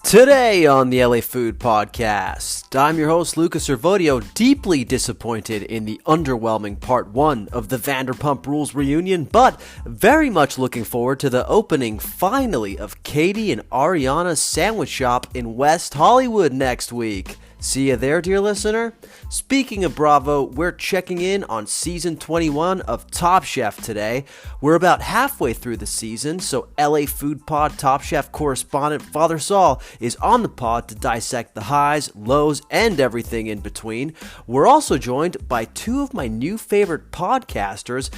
Today on the LA Food Podcast, I'm your host Lucas Servodio, deeply disappointed in the underwhelming part 1 of the Vanderpump Rules reunion, but very much looking forward to the opening, finally, of Katie and Ariana's sandwich shop in West Hollywood next week. See you there, dear listener. Speaking of Bravo, we're checking in on season 21 of Top Chef today. We're about halfway through the season, so LA Food Pod Top Chef correspondent Father Sal is on the pod to dissect the highs, lows, and everything in between. We're also joined by two of my new favorite podcasters,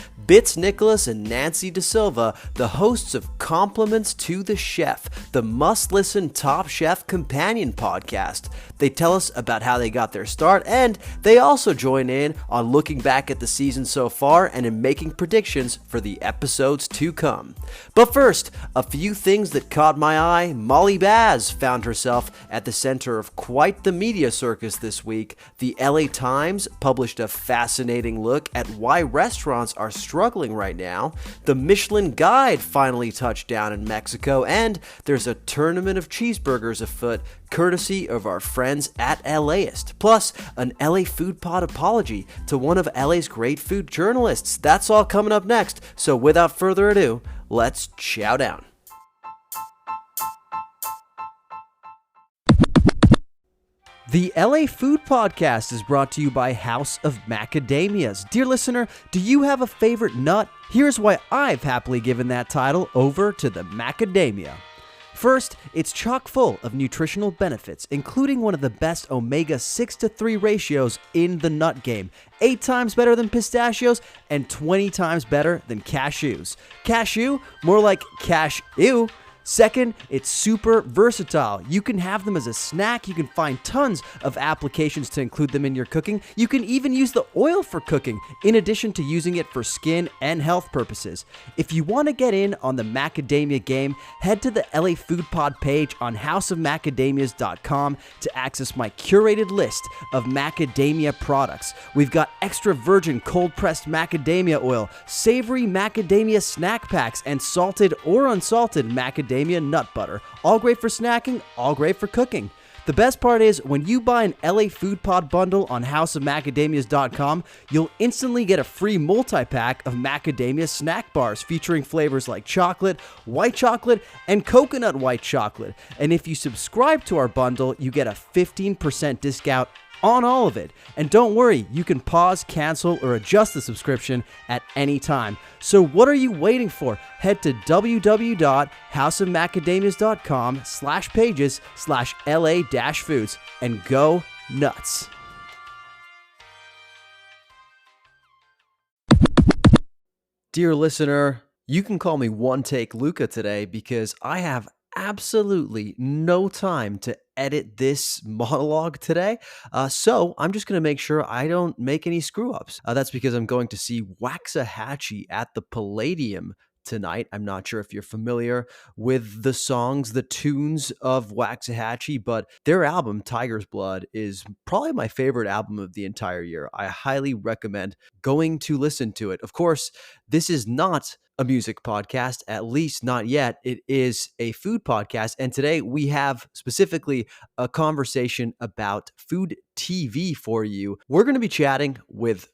Nicholas and Nancy DaSilva, the hosts of Compliments to the Chef, the must-listen Top Chef companion podcast. They tell us about how they got their start, and they also join in on looking back at the season so far and in making predictions for the episodes to come. But first, a few things that caught my eye. Molly Baz found herself at the center of quite the media circus this week. The LA Times published a fascinating look at why restaurants are struggling right now. The Michelin Guide finally touched down in Mexico, and there's a tournament of cheeseburgers afoot, courtesy of our friends at LAist. Plus, an LA Food Pod apology to one of LA's great food journalists. That's all coming up next, so without further ado, let's chow down. The LA Food Podcast is brought to you by House of Macadamias. Dear listener, do you have a favorite nut? Here's why I've happily given that title over to the macadamia. First, it's chock full of nutritional benefits, including one of the best omega 6-3 ratios in the nut game, 8 times better than pistachios and 20 times better than cashews. Cashew? More like cash-ew. Second, it's super versatile. You can have them as a snack. You can find tons of applications to include them in your cooking. You can even use the oil for cooking, in addition to using it for skin and health purposes. If you want to get in on the macadamia game, head to the LA Food Pod page on houseofmacadamias.com to access my curated list of macadamia products. We've got extra virgin cold-pressed macadamia oil, savory macadamia snack packs, and salted or unsalted macadamia nut butter. All great for snacking, all great for cooking. The best part is, when you buy an LA Food Pod bundle on houseofmacadamias.com, you'll instantly get a free multi-pack of macadamia snack bars featuring flavors like chocolate, white chocolate, and coconut white chocolate. And if you subscribe to our bundle, you get a 15% discount on all of it. And don't worry, you can pause, cancel, or adjust the subscription at any time. So what are you waiting for? Head to www.houseofmacadamias.com/pages/LA-foods and go nuts. Dear listener, you can call me One Take Luca today because I have absolutely no time to edit this monologue today. So I'm just going to make sure I don't make any screw ups. That's because I'm going to see Waxahachie at the Palladium tonight. I'm not sure if you're familiar with the songs, the tunes of Waxahachie, but their album, Tiger's Blood, is probably my favorite album of the entire year. I highly recommend going to listen to it. Of course, this is not a music podcast, at least not yet. It is a food podcast, and today we have specifically a conversation about food TV for you. We're going to be chatting with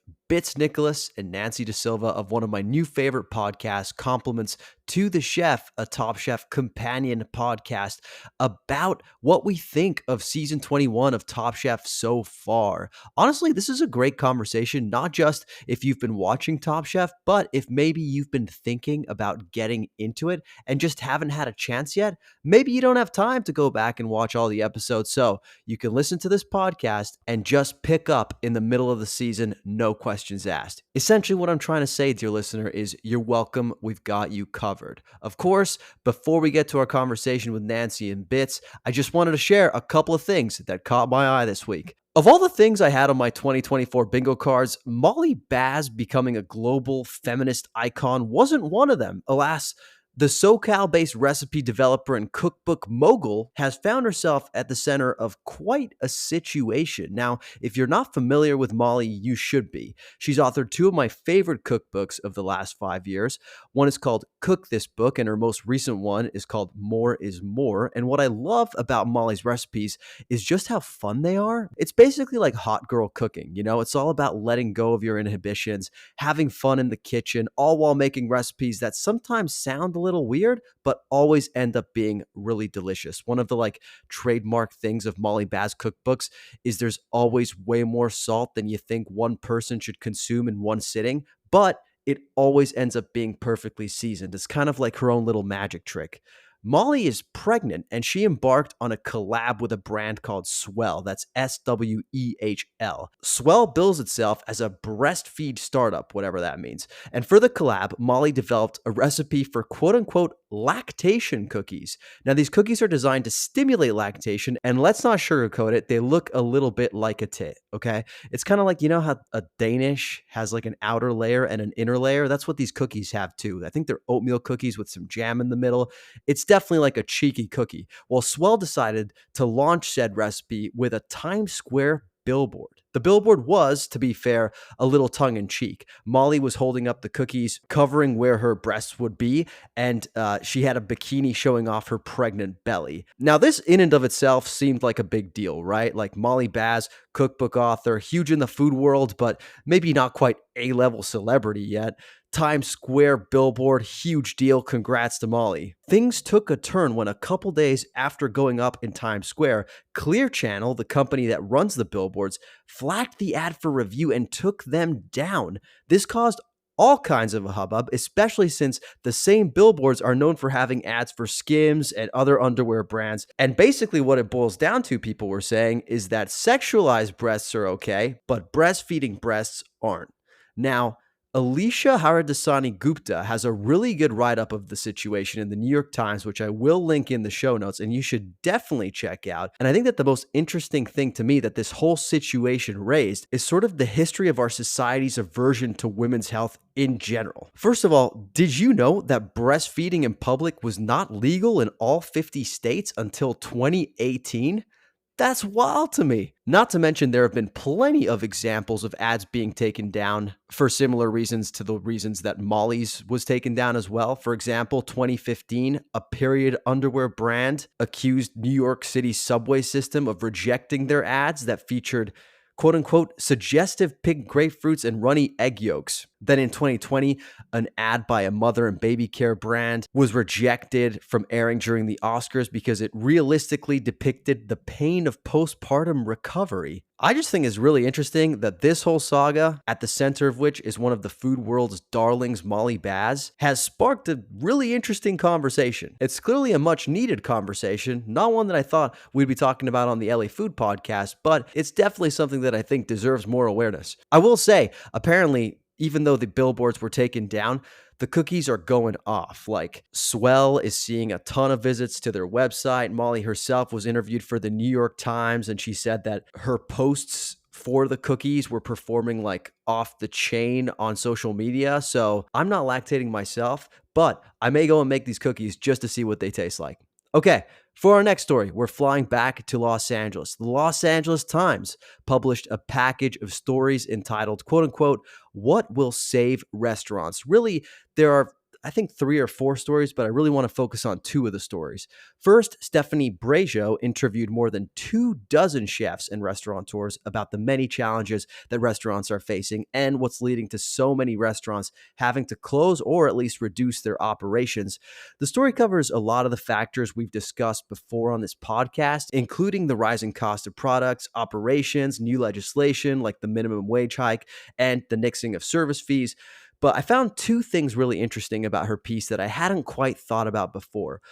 Nicholas and Nancy DaSilva of one of my new favorite podcasts, Compliments to the Chef, a Top Chef companion podcast, about what we think of season 21 of Top Chef so far. Honestly, this is a great conversation, not just if you've been watching Top Chef, but if maybe you've been thinking about getting into it and just haven't had a chance yet. Maybe you don't have time to go back and watch all the episodes, so you can listen to this podcast and just pick up in the middle of the season, no questions asked. Essentially, what I'm trying to say, dear listener, is you're welcome. We've got you covered. Of course, before we get to our conversation with Nancy and Bits, I just wanted to share a couple of things that caught my eye this week. Of all the things I had on my 2024 bingo cards, Molly Baz becoming a global feminist icon wasn't one of them. Alas, The SoCal based recipe developer and cookbook mogul has found herself at the center of quite a situation. Now, if you're not familiar with Molly, you should be. She's authored two of my favorite cookbooks of the last 5 years. One is called Cook This Book, and her most recent one is called More is More. And what I love about Molly's recipes is just how fun they are. It's basically like hot girl cooking, it's all about letting go of your inhibitions, having fun in the kitchen, all while making recipes that sometimes sound a little weird, but always end up being really delicious. One of the trademark things of Molly Baz cookbooks is there's always way more salt than you think one person should consume in one sitting, but it always ends up being perfectly seasoned. It's kind of like her own little magic trick. Molly is pregnant and she embarked on a collab with a brand called Swell. That's Swehl. Swell bills itself as a breastfeed startup, whatever that means. And for the collab, Molly developed a recipe for quote unquote lactation cookies. Now, these cookies are designed to stimulate lactation, and let's not sugarcoat it, they look a little bit like a tit, okay? It's kind of like, how a Danish has like an outer layer and an inner layer? That's what these cookies have too. I think they're oatmeal cookies with some jam in the middle. It's definitely like a cheeky cookie. Well, Swell decided to launch said recipe with a Times Square billboard. The billboard was, to be fair, a little tongue in cheek. Molly was holding up the cookies, covering where her breasts would be, and she had a bikini showing off her pregnant belly. Now, this in and of itself seemed like a big deal, right? Like Molly Baz, cookbook author, huge in the food world, but maybe not quite A-level celebrity yet. Times Square billboard, huge deal. Congrats to Molly. Things took a turn when a couple days after going up in Times Square, Clear Channel, the company that runs the billboards, flagged the ad for review and took them down. This caused all kinds of a hubbub, especially since the same billboards are known for having ads for Skims and other underwear brands. And basically what it boils down to, people were saying, is that sexualized breasts are okay, but breastfeeding breasts aren't. Now, Alicia Haradasani Gupta has a really good write-up of the situation in the New York Times, which I will link in the show notes, and you should definitely check out. And I think that the most interesting thing to me that this whole situation raised is sort of the history of our society's aversion to women's health in general. First of all, did you know that breastfeeding in public was not legal in all 50 states until 2018? That's wild to me. Not to mention, there have been plenty of examples of ads being taken down for similar reasons to the reasons that Molly's was taken down as well. For example, 2015, a period underwear brand accused New York City subway system of rejecting their ads that featured quote unquote suggestive pink grapefruits and runny egg yolks. Then in 2020, an ad by a mother and baby care brand was rejected from airing during the Oscars because it realistically depicted the pain of postpartum recovery. I just think it's really interesting that this whole saga, at the center of which is one of the food world's darlings, Molly Baz, has sparked a really interesting conversation. It's clearly a much needed conversation, not one that I thought we'd be talking about on the LA Food Podcast, but it's definitely something that I think deserves more awareness. I will say, apparently, even though the billboards were taken down, the cookies are going off. Like, Swell is seeing a ton of visits to their website. Molly herself was interviewed for the New York Times, and she said that her posts for the cookies were performing like off the chain on social media. So I'm not lactating myself, but I may go and make these cookies just to see what they taste like. Okay, for our next story, we're flying back to Los Angeles. The Los Angeles Times published a package of stories entitled, quote unquote, "What Will Save Restaurants?" Really, there are, I think, 3 or 4 stories, but I really want to focus on 2 of the stories. First, Stephanie Brajo interviewed more than 24 chefs and restaurateurs about the many challenges that restaurants are facing and what's leading to so many restaurants having to close or at least reduce their operations. The story covers a lot of the factors we've discussed before on this podcast, including the rising cost of products, operations, new legislation like the minimum wage hike, and the nixing of service fees. But I found 2 things really interesting about her piece that I hadn't quite thought about before.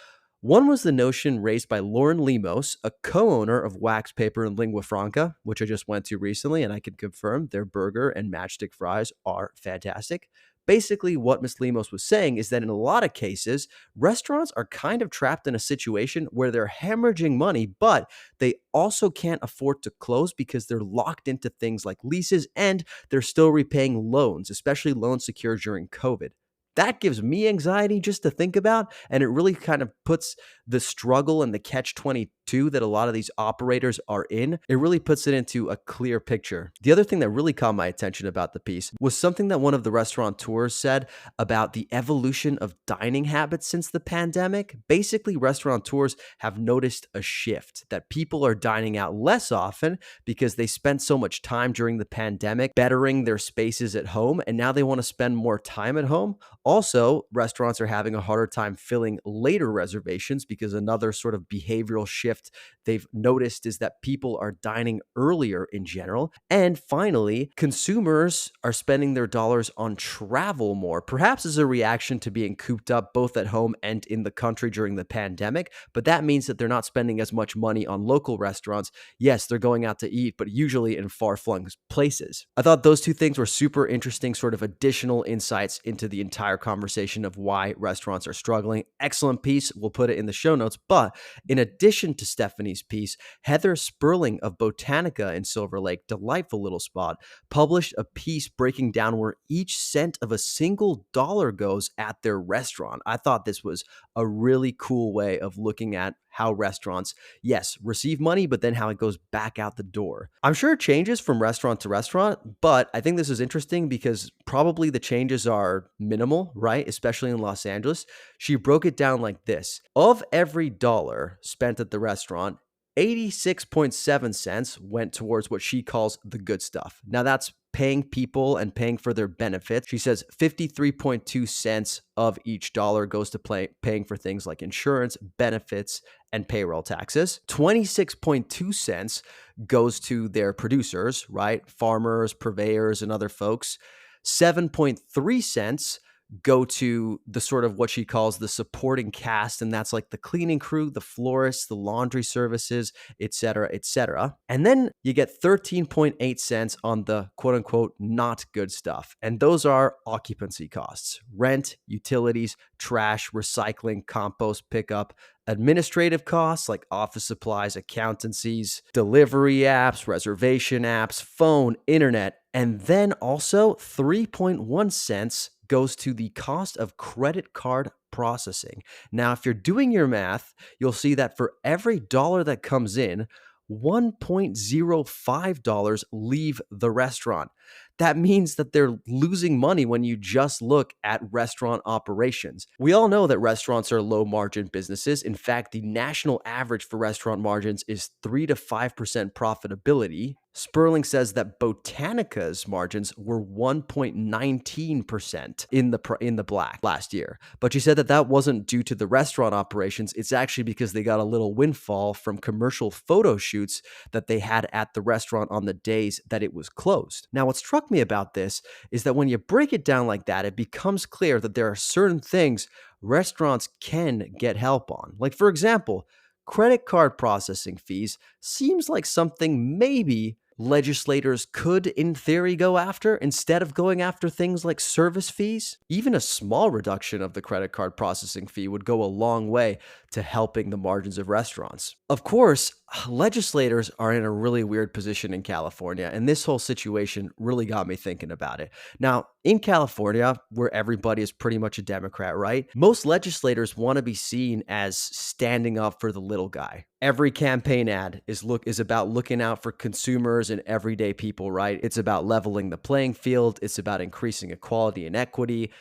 One was the notion raised by Lauren Lemos, a co-owner of Wax Paper and Lingua Franca, which I just went to recently, and I can confirm their burger and matchstick fries are fantastic. Basically, what Ms. Lemos was saying is that in a lot of cases, restaurants are kind of trapped in a situation where they're hemorrhaging money, but they also can't afford to close because they're locked into things like leases and they're still repaying loans, especially loans secured during COVID. That gives me anxiety just to think about, and it really kind of puts the struggle and the catch-22 that a lot of these operators are in, it really puts it into a clear picture. The other thing that really caught my attention about the piece was something that one of the restaurateurs said about the evolution of dining habits since the pandemic. Basically, restaurateurs have noticed a shift that people are dining out less often because they spent so much time during the pandemic bettering their spaces at home, and now they want to spend more time at home. Also, restaurants are having a harder time filling later reservations because another sort of behavioral shift they've noticed is that people are dining earlier in general. And finally, consumers are spending their dollars on travel more, perhaps as a reaction to being cooped up both at home and in the country during the pandemic. But that means that they're not spending as much money on local restaurants. Yes, they're going out to eat, but usually in far-flung places. I thought those two things were super interesting, sort of additional insights into the entire conversation of why restaurants are struggling. Excellent piece. We'll put it in the show notes. But in addition to Stephanie's piece, Heather Sperling of Botanica in Silver Lake, delightful little spot, published a piece breaking down where each cent of a single dollar goes at their restaurant. I thought this was a really cool way of looking at how restaurants, yes, receive money, but then how it goes back out the door. I'm sure it changes from restaurant to restaurant, but I think this is interesting because probably the changes are minimal, right? Especially in Los Angeles. She broke it down like this. Of every dollar spent at the restaurant, 86.7 cents went towards what she calls the good stuff. Now that's paying people and paying for their benefits. She says 53.2 cents of each dollar goes to paying for things like insurance, benefits, and payroll taxes. 26.2 cents goes to their producers, right? Farmers, purveyors, and other folks. 7.3 cents go to the sort of what she calls the supporting cast, and that's like the cleaning crew, the florists, the laundry services, etc., etc. And then you get 13.8 cents on the quote-unquote not good stuff, and those are occupancy costs, rent, utilities, trash, recycling, compost pickup, administrative costs like office supplies, accountancies, delivery apps, reservation apps, phone, internet, and then also 3.1 cents goes to the cost of credit card processing. Now, if you're doing your math, you'll see that for every dollar that comes in, $1.05 leave the restaurant. That means that they're losing money when you just look at restaurant operations. We all know that restaurants are low margin businesses. In fact, the national average for restaurant margins is 3 to 5% profitability. Sperling says that Botanica's margins were 1.19% in the black last year. But she said that that wasn't due to the restaurant operations. It's actually because they got a little windfall from commercial photo shoots that they had at the restaurant on the days that it was closed. Now, what struck me about this is that when you break it down like that, it becomes clear that there are certain things restaurants can get help on. Like, for example, credit card processing fees seems like something maybe legislators could, in theory, go after instead of going after things like service fees. Even a small reduction of the credit card processing fee would go a long way to helping the margins of restaurants. Of course, legislators are in a really weird position in California, and this whole situation really got me thinking about it. Now, in California, where everybody is pretty much a Democrat, right? Most legislators want to be seen as standing up for the little guy. Every campaign ad is about looking out for consumers and everyday people, right? It's about leveling the playing field. It's about increasing equality and equity.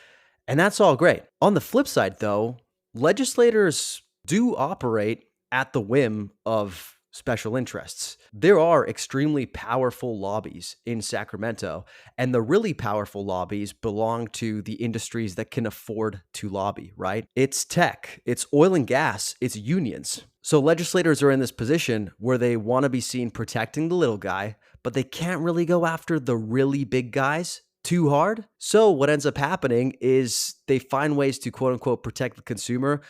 And that's all great. On the flip side, though, legislators do operate at the whim of special interests. There are extremely powerful lobbies in Sacramento, and the really powerful lobbies belong to the industries that can afford to lobby, right? It's tech, it's oil and gas, it's unions. So legislators are in this position where they want to be seen protecting the little guy, but they can't really go after the really big guys too hard. So what ends up happening is they find ways to quote unquote protect the consumer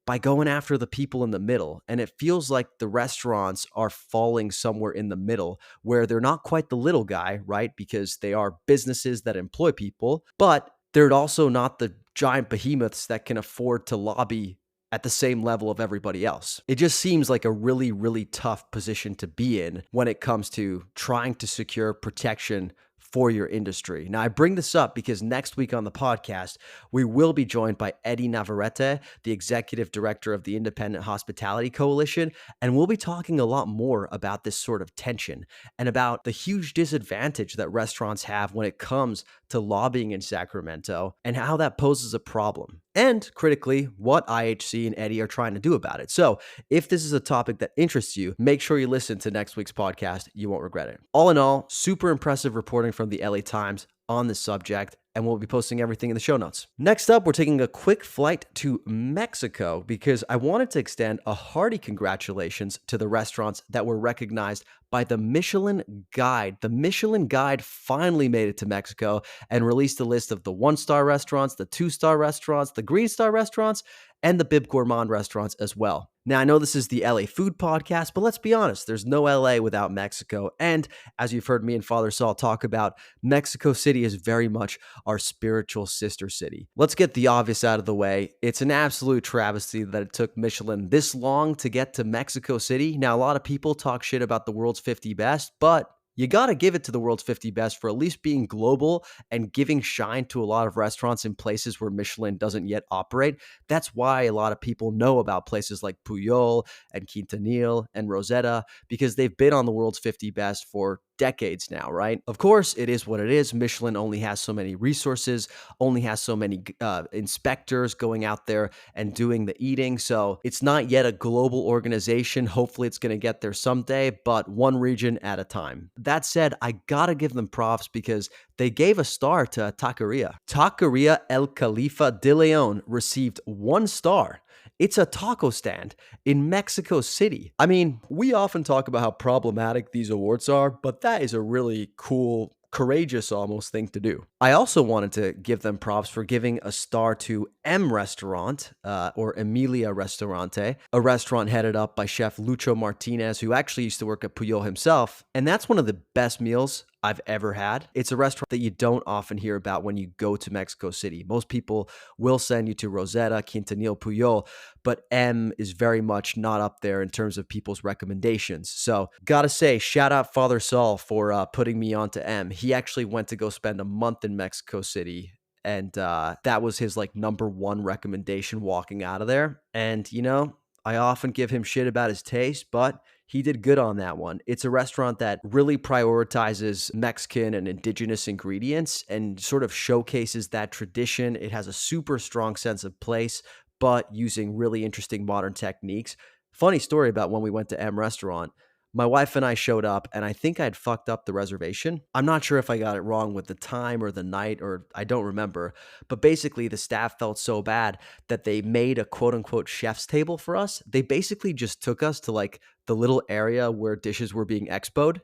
by going after the people in the middle. And it feels like the restaurants are falling somewhere in the middle where they're not quite the little guy, right? Because they are businesses that employ people, but they're also not the giant behemoths that can afford to lobby at the same level of everybody else. It just seems like a really, really tough position to be in when it comes to trying to secure protection for your industry. Now, I bring this up because next week on the podcast, we will be joined by Eddie Navarrete, the executive director of the Independent Hospitality Coalition, and we'll be talking a lot more about this sort of tension and about the huge disadvantage that restaurants have when it comes to lobbying in Sacramento and how that poses a problem. And critically, what IHC and Eddie are trying to do about it. So, if this is a topic that interests you, make sure you listen to next week's podcast. You won't regret it. All in all, super impressive reporting from the LA Times on this subject, and we'll be posting everything in the show notes. Next up, we're taking a quick flight to Mexico because I wanted to extend a hearty congratulations to the restaurants that were recognized by the Michelin Guide. The Michelin Guide finally made it to Mexico and released a list of the 1-star restaurants, the 2-star restaurants, the Green Star restaurants, and the Bib Gourmand restaurants as well. Now, I know this is the LA Food Podcast, but let's be honest, there's no LA without Mexico. And as you've heard me and Father Sal talk about, Mexico City is very much our spiritual sister city. Let's get the obvious out of the way. It's an absolute travesty that it took Michelin this long to get to Mexico City. Now, a lot of people talk shit about the world's 50 best, but you got to give it to the world's 50 best for at least being global and giving shine to a lot of restaurants in places where Michelin doesn't yet operate. That's why a lot of people know about places like Puyol and Quintanil and Rosetta, because they've been on the world's 50 best for decades now, right? Of course, it is what it is. Michelin only has so many resources, only has so many inspectors going out there and doing the eating. So it's not yet a global organization. Hopefully it's going to get there someday, but one region at a time. That said, I gotta give them props because they gave a star to Taqueria. Taqueria El Califa de Leon received 1 star. It's a taco stand in Mexico City. I mean, we often talk about how problematic these awards are, but that is a really cool, courageous almost thing to do. I also wanted to give them props for giving a star to M Restaurant, or Emilia Restaurante, a restaurant headed up by Chef Lucho Martinez, who actually used to work at Puyol himself. And that's one of the best meals I've ever had. It's a restaurant that you don't often hear about when you go to Mexico City. Most people will send you to Rosetta, Quintanil, Puyol, but M is very much not up there in terms of people's recommendations. So gotta say, shout out Father Sal for putting me onto M. He actually went to go spend a month in Mexico City, and that was his like number 1 recommendation walking out of there. And you know, I often give him shit about his taste, but he did good on that one. It's a restaurant that really prioritizes Mexican and indigenous ingredients and sort of showcases that tradition. It has a super strong sense of place, but using really interesting modern techniques. Funny story about when we went to M Restaurant. My wife and I showed up, and I think I'd fucked up the reservation. I'm not sure if I got it wrong with the time or the night, or I don't remember. But basically, the staff felt so bad that they made a quote-unquote chef's table for us. They basically just took us to like the little area where dishes were being expoed,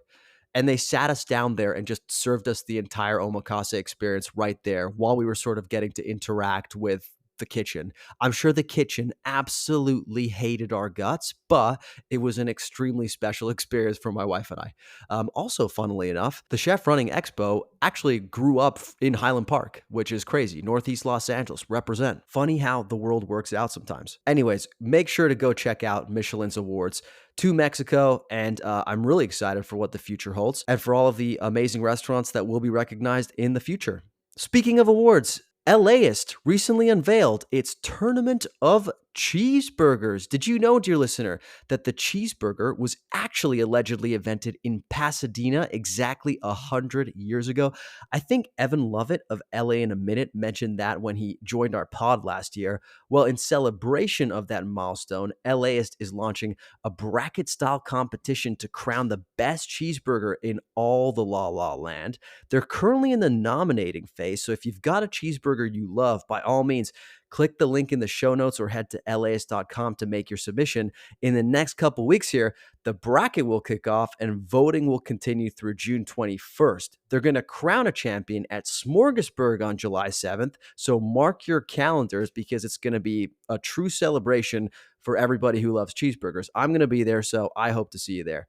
and they sat us down there and just served us the entire omakase experience right there while we were sort of getting to interact with the kitchen. I'm sure the kitchen absolutely hated our guts, but it was an extremely special experience for my wife and I. Also, funnily enough, the chef running Expo actually grew up in Highland Park, which is crazy. Northeast Los Angeles, represent. Funny how the world works out sometimes. Anyways, make sure to go check out Michelin's awards to Mexico, and I'm really excited for what the future holds and for all of the amazing restaurants that will be recognized in the future. Speaking of awards, LAist recently unveiled its Tournament of Cheeseburgers. Did you know, dear listener, that the cheeseburger was actually allegedly invented in Pasadena exactly 100 years ago? I think Evan Lovett of LA in a Minute mentioned that when he joined our pod last year. Well, in celebration of that milestone, LAist is launching a bracket-style competition to crown the best cheeseburger in all the La La Land. They're currently in the nominating phase, so if you've got a cheeseburger you love, by all means, click the link in the show notes or head to LAist.com to make your submission. In the next couple weeks here, the bracket will kick off and voting will continue through June 21st. They're going to crown a champion at Smorgasburg on July 7th, so mark your calendars because it's going to be a true celebration for everybody who loves cheeseburgers. I'm going to be there, so I hope to see you there.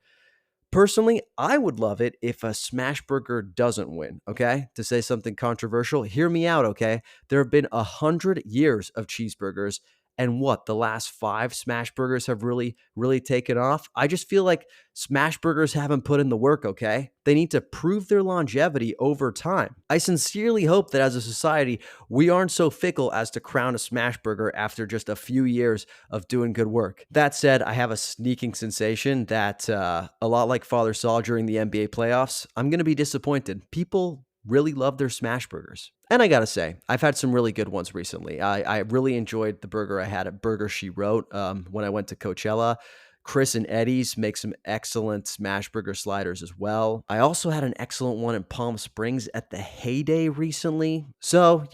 Personally, I would love it if a smash burger doesn't win, okay? To say something controversial, hear me out, okay? There have been 100 years of cheeseburgers, and the last 5 smash burgers have really, really taken off. I just feel like smash burgers haven't put in the work, okay? They need to prove their longevity over time. I sincerely hope that as a society, we aren't so fickle as to crown a smash burger after just a few years of doing good work. That said, I have a sneaking sensation that a lot like Father Sal during the NBA playoffs, I'm going to be disappointed. People really love their smash burgers. And I gotta say, I've had some really good ones recently. I really enjoyed the burger I had at Burger She Wrote when I went to Coachella. Chris and Eddie's make some excellent smash burger sliders as well. I also had an excellent one in Palm Springs at the Heyday recently. So,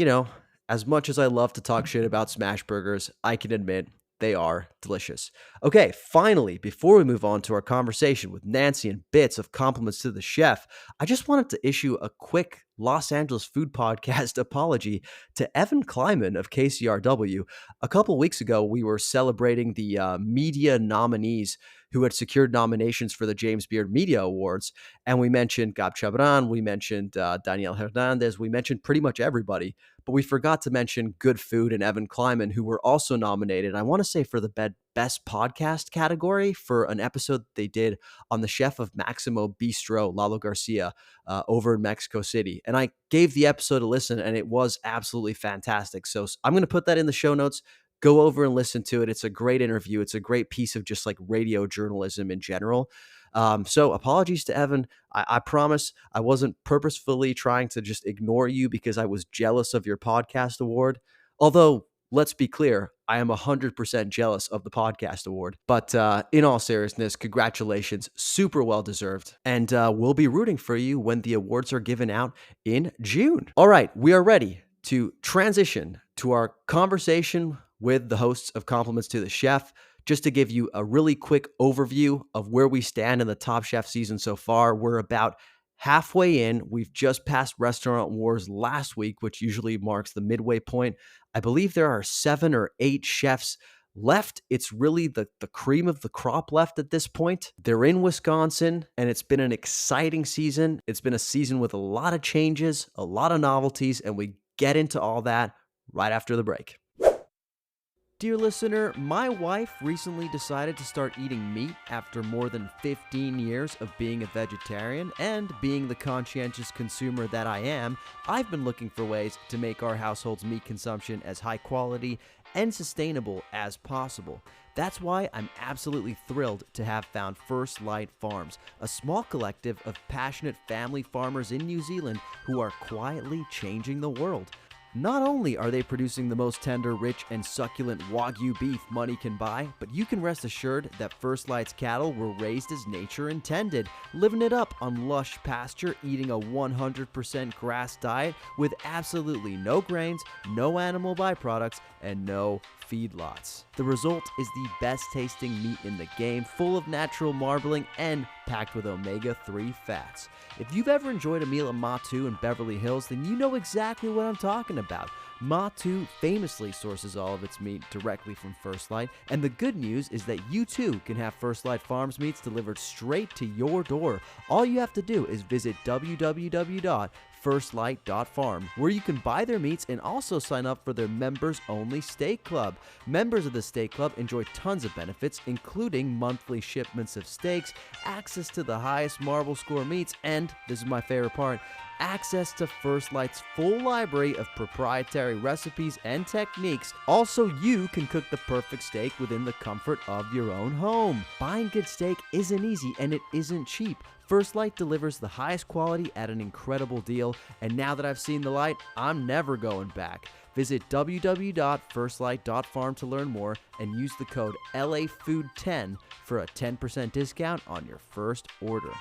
as much as I love to talk shit about smash burgers, I can admit they are delicious. Okay, finally, before we move on to our conversation with Nancy and bits of compliments to the chef, I just wanted to issue a quick Los Angeles Food Podcast apology to Evan Kleiman of KCRW. A couple weeks ago, we were celebrating the media nominees who had secured nominations for the James Beard Media Awards, and we mentioned Gab Chabran, we mentioned Daniel Hernandez, we mentioned pretty much everybody, but we forgot to mention Good Food and Evan Kleiman, who were also nominated, I want to say for the Best Podcast category for an episode they did on the chef of Maximo Bistro, Lalo Garcia, over in Mexico City. And I gave the episode a listen, and it was absolutely fantastic. So I'm going to put that in the show notes. Go over and listen to it. It's a great interview. It's a great piece of just like radio journalism in general. So apologies to Evan. I promise I wasn't purposefully trying to just ignore you because I was jealous of your podcast award. Although, let's be clear, I am 100% jealous of the podcast award. But in all seriousness, congratulations. Super well deserved. And we'll be rooting for you when the awards are given out in June. All right, we are ready to transition to our conversation with the hosts of Compliments to the Chef. Just to give you a really quick overview of where we stand in the Top Chef season so far, we're about halfway in. We've just passed Restaurant Wars last week, which usually marks the midway point. I believe there are 7 or 8 chefs left. It's really the cream of the crop left at this point. They're in Wisconsin, and it's been an exciting season. It's been a season with a lot of changes, a lot of novelties, and we get into all that right after the break. Dear listener, my wife recently decided to start eating meat after more than 15 years of being a vegetarian, and being the conscientious consumer that I am, I've been looking for ways to make our household's meat consumption as high quality and sustainable as possible. That's why I'm absolutely thrilled to have found First Light Farms, a small collective of passionate family farmers in New Zealand who are quietly changing the world. Not only are they producing the most tender, rich, and succulent Wagyu beef money can buy, but you can rest assured that First Light's cattle were raised as nature intended, living it up on lush pasture, eating a 100% grass diet with absolutely no grains, no animal byproducts, and no feedlots. The result is the best tasting meat in the game, full of natural marbling and packed with omega-3 fats. If you've ever enjoyed a meal at Ma2 in Beverly Hills, then you know exactly what I'm talking about. Ma2 famously sources all of its meat directly from First Light, and the good news is that you too can have First Light Farms meats delivered straight to your door. All you have to do is visit www.firstlight.farm, where you can buy their meats and also sign up for their members-only steak club. Members of the steak club enjoy tons of benefits, including monthly shipments of steaks, access to the highest marble score meats, and, this is my favorite part, access to First Light's full library of proprietary recipes and techniques. Also, you can cook the perfect steak within the comfort of your own home. Buying good steak isn't easy, and it isn't cheap. First Light delivers the highest quality at an incredible deal, and now that I've seen the light, I'm never going back. Visit www.firstlight.farm to learn more and use the code LAFood10 for a 10% discount on your first order.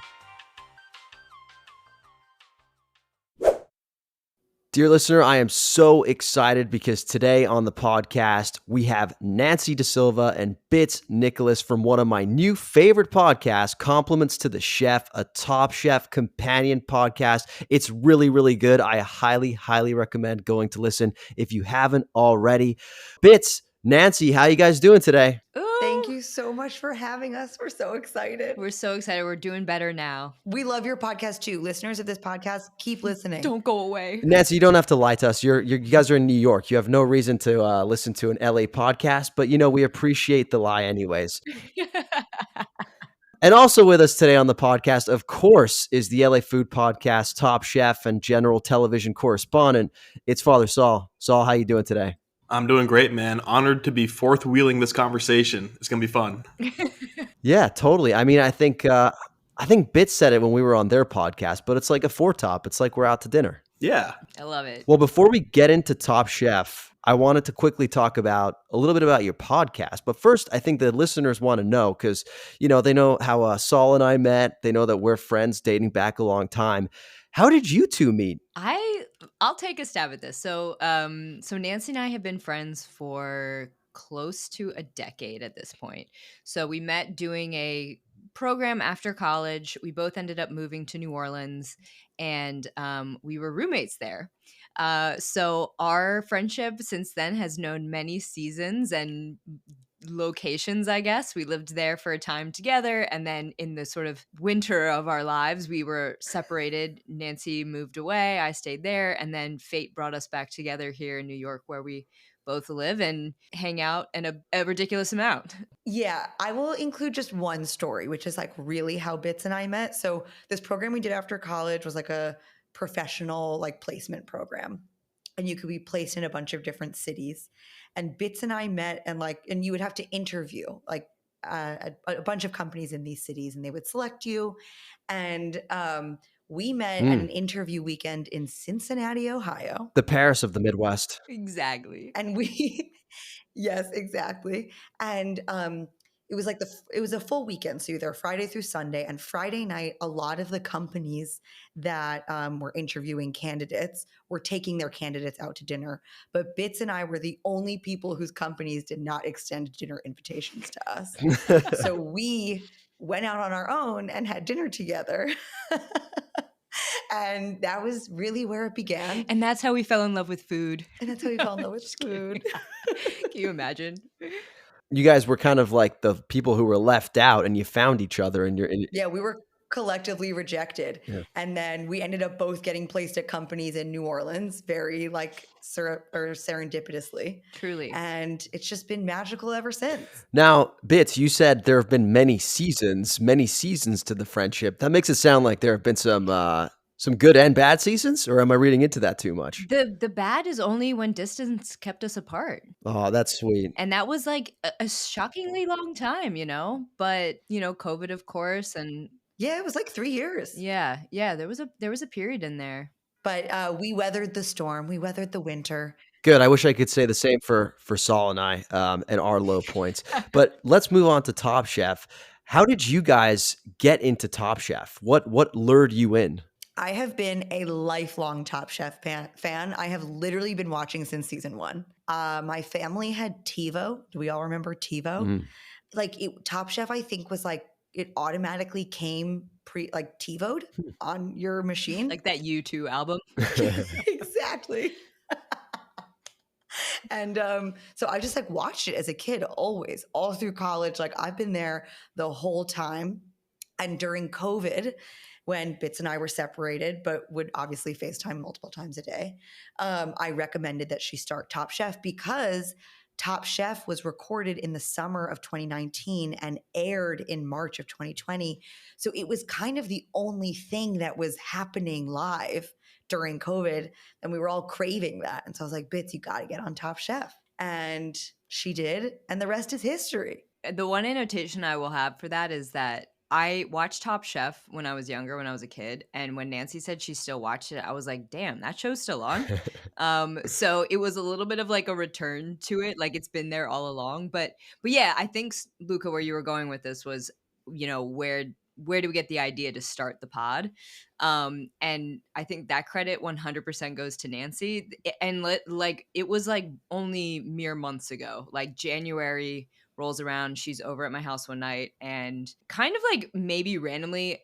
Dear listener, I am so excited because today on the podcast, we have Nancy DaSilva and Bits Nicholas from one of my new favorite podcasts, Compliments to the Chef, a Top Chef companion podcast. It's really, really good. I highly, highly recommend going to listen if you haven't already. Bits, Nancy, how you guys doing today? Thank you so much for having us. We're so excited. We're so excited. We're doing better now. We love your podcast too. Listeners of this podcast, keep listening. Don't go away. Nancy, you don't have to lie to us. You guys are in New York. You have no reason to listen to an LA podcast, but we appreciate the lie anyways. And also with us today on the podcast, of course, is the LA Food Podcast top chef and general television correspondent. It's Father Sal. Sal, how you doing today? I'm doing great, man. Honored to be fourth wheeling this conversation. It's going to be fun. Yeah, totally. I mean, I think Bits said it when we were on their podcast, but it's like a four top. It's like we're out to dinner. Yeah. I love it. Well, before we get into Top Chef, I wanted to quickly talk about a little bit about your podcast. But first, I think the listeners want to know because, they know how Saul and I met. They know that we're friends dating back a long time. How did you two meet? I'll take a stab at this. So Nancy and I have been friends for close to a decade at this point. So we met doing a program after college. We both ended up moving to New Orleans, and we were roommates there. So our friendship since then has known many seasons and locations, I guess. We lived there for a time together, and then in the sort of winter of our lives, we were separated. Nancy moved away, I stayed there, and then fate brought us back together here in New York, where we both live and hang out in a ridiculous amount. Yeah, I will include just one story, which is like really how Bits and I met. So this program we did after college was like a professional like placement program. And you could be placed in a bunch of different cities. And Bits and I met and you would have to interview like a bunch of companies in these cities and they would select you. And we met at an interview weekend in Cincinnati, Ohio. The Paris of the Midwest. Exactly. And yes, exactly. And it was it was a full weekend. So either Friday through Sunday, and Friday night, a lot of the companies that were interviewing candidates were taking their candidates out to dinner. But Bits and I were the only people whose companies did not extend dinner invitations to us. So we went out on our own and had dinner together. And that was really where it began. And that's how we fell in love with food. And that's how we fell in love with food. Can you imagine? You guys were kind of like the people who were left out, and you found each other. Yeah, we were collectively rejected. Yeah. And then we ended up both getting placed at companies in New Orleans, very like serendipitously. Truly. And it's just been magical ever since. Now, Bits, you said there have been many seasons to the friendship. That makes it sound like there have been some good and bad seasons, or am I reading into that too much? The bad is only when distance kept us apart. Oh, that's sweet. And that was like a shockingly long time, but COVID, of course. And yeah, it was like 3 years. Yeah. There was a period in there. But we weathered the storm. We weathered the winter. Good. I wish I could say the same for Saul and I and our low points. But let's move on to Top Chef. How did you guys get into Top Chef? What lured you in? I have been a lifelong Top Chef fan. I have literally been watching since season 1. My family had TiVo. Do we all remember TiVo? Mm-hmm. Top Chef, I think, was like it automatically came TiVo'd on your machine, like that U2 album. Exactly. And so I just watched it as a kid, always, all through college. I've been there the whole time. And during COVID, when Bits and I were separated, but would obviously FaceTime multiple times a day, I recommended that she start Top Chef because Top Chef was recorded in the summer of 2019 and aired in March of 2020. So it was kind of the only thing that was happening live during COVID. And we were all craving that. And so I was like, Bits, you got to get on Top Chef. And she did. And the rest is history. The one annotation I will have for that is that I watched Top Chef when I was younger, when I was a kid. And when Nancy said she still watched it, I was like, damn, that show's still on. So it was a little bit of like a return to it. Like it's been there all along. But yeah, I think, Luca, where you were going with this was, where do we get the idea to start the pod? And I think that credit 100% goes to Nancy. And it was like only mere months ago, like January rolls around. She's over at my house one night and kind of like maybe randomly,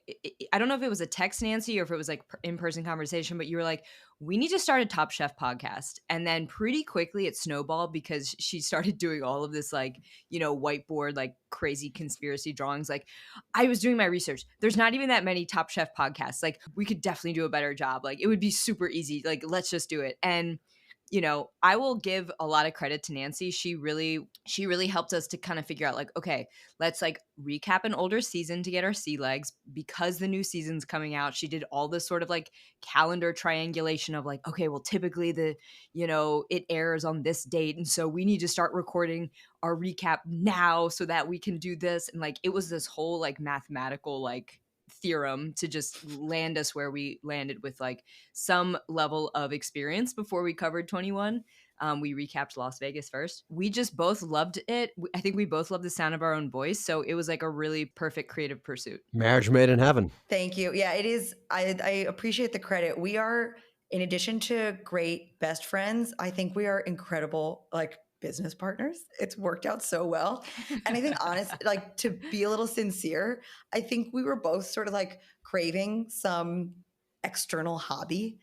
I don't know if it was a text, Nancy, or if it was like in-person conversation, but you were like, we need to start a Top Chef podcast. And then pretty quickly it snowballed because she started doing all of this like, whiteboard, like crazy conspiracy drawings. Like I was doing my research. There's not even that many Top Chef podcasts. Like we could definitely do a better job. Like it would be super easy. Like let's just do it. And I will give a lot of credit to Nancy. She really helped us to kind of figure out like, okay, let's like recap an older season to get our sea legs because the new season's coming out. She did all this sort of like calendar triangulation of like, okay, well, typically it airs on this date. And so we need to start recording our recap now so that we can do this. And like, it was this whole like mathematical like theorem to just land us where we landed with like some level of experience before we covered 21. We recapped Las Vegas first. We just both loved it. I think we both loved the sound of our own voice. So it was like a really perfect creative pursuit. Marriage made in heaven. Thank you. Yeah, it is. I appreciate the credit. We are, in addition to great best friends, I think we are incredible like business partners. It's worked out so well. And I think honest, like to be a little sincere, I think we were both sort of like craving some external hobby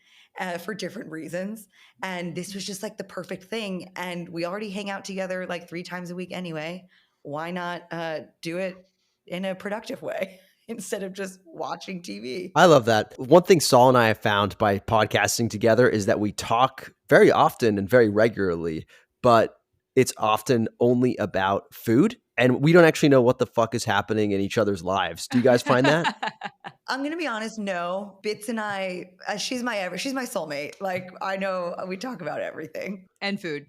for different reasons. And this was just like the perfect thing. And we already hang out together like 3 times a week anyway. Why not do it in a productive way instead of just watching TV? I love that. One thing Saul and I have found by podcasting together is that we talk very often and very regularly, but it's often only about food. And we don't actually know what the fuck is happening in each other's lives. Do you guys find that? I'm going to be honest. No, Bits and I, she's my soulmate. Like I know we talk about everything. And food.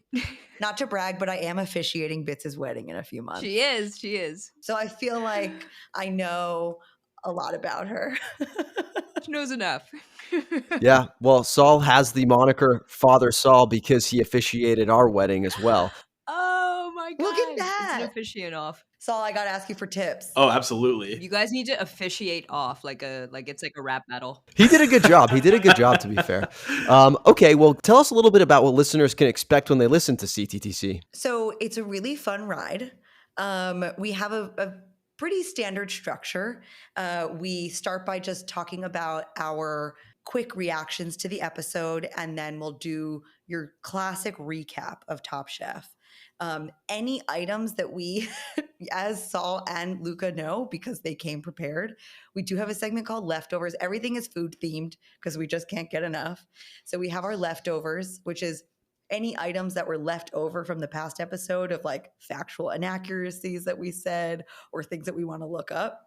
Not to brag, but I am officiating Bits' wedding in a few months. She is. So I feel like I know a lot about her. She knows enough. Yeah. Well, Saul has the moniker Father Sal because he officiated our wedding as well. Oh my God. Look at that. It's an officiant off. Saul, I got to ask you for tips. Oh, absolutely. You guys need to officiate off like it's like a rap battle. He did a good job. To be fair. Okay. Well, tell us a little bit about what listeners can expect when they listen to CTTC. So it's a really fun ride. We have a pretty standard structure. We start by just talking about our quick reactions to the episode, and then we'll do your classic recap of Top Chef. Any items that we, as Saul and Luca know, because they came prepared, we do have a segment called Leftovers. Everything is food themed because we just can't get enough. So we have our leftovers, which is any items that were left over from the past episode of like factual inaccuracies that we said or things that we want to look up.